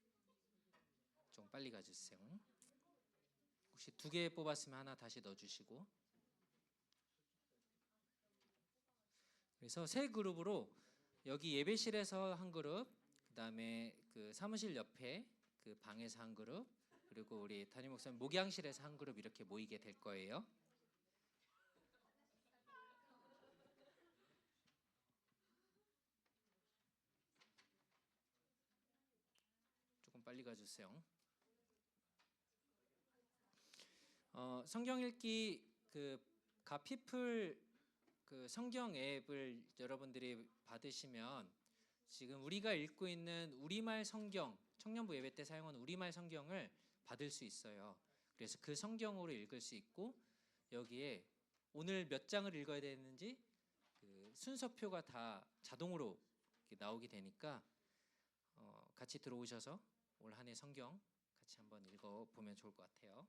좀 빨리 가주세요. 혹시 2개 뽑았으면 하나 다시 넣어주시고. 그래서 세 그룹으로 여기 예배실에서 한 그룹, 그 다음에 그 사무실 옆에 그 방에서 한 그룹, 그리고 우리 담임 목사님 목양실에서 한 그룹 이렇게 모이게 될 거예요. 조금 빨리 가주세요. 성경 읽기 그 가피플 그 성경 앱을 여러분들이 받으시면 지금 우리가 읽고 있는 우리말 성경, 청년부 예배 때 사용한 우리말 성경을 받을 수 있어요. 그래서 그 성경으로 읽을 수 있고 여기에 오늘 몇 장을 읽어야 되는지 그 순서표가 다 자동으로 이렇게 나오게 되니까 같이 들어오셔서 올 한 해 성경 같이 한번 읽어보면 좋을 것 같아요.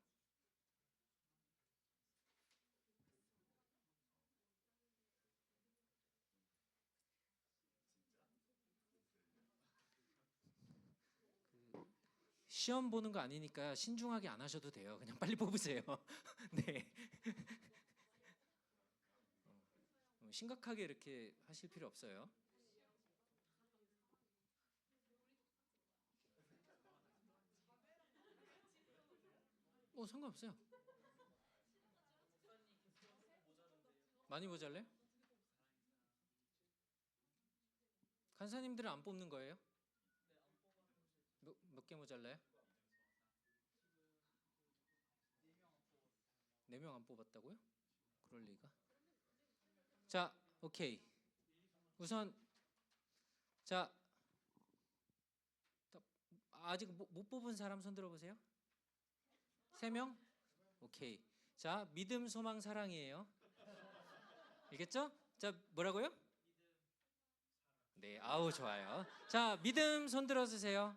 시험 보는 거 아니니까 신중하게 안 하셔도 돼요. 그냥 빨리 뽑으세요. 네. 심각하게 이렇게 하실 필요 없어요. 상관없어요. 많이 모자래요? 간사님들은 안 뽑는 거예요? 몇 개 모자라요? 4명 안 뽑았다고요? 그럴 리가. 자, 오케이. 우선 자, 아직 못 뽑은 사람 손 들어보세요. 3명? 오케이. 자, 믿음, 소망, 사랑이에요. 알겠죠? 자, 뭐라고요? 네, 아우 좋아요. 자, 믿음 손 들어주세요.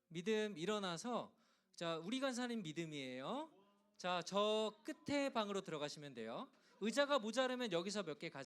믿음 일어나서, 자, 우리 간사님 믿음이에요. 자, 저 끝에 방으로 들어가시면 돼요. 의자가 모자르면 여기서 몇 개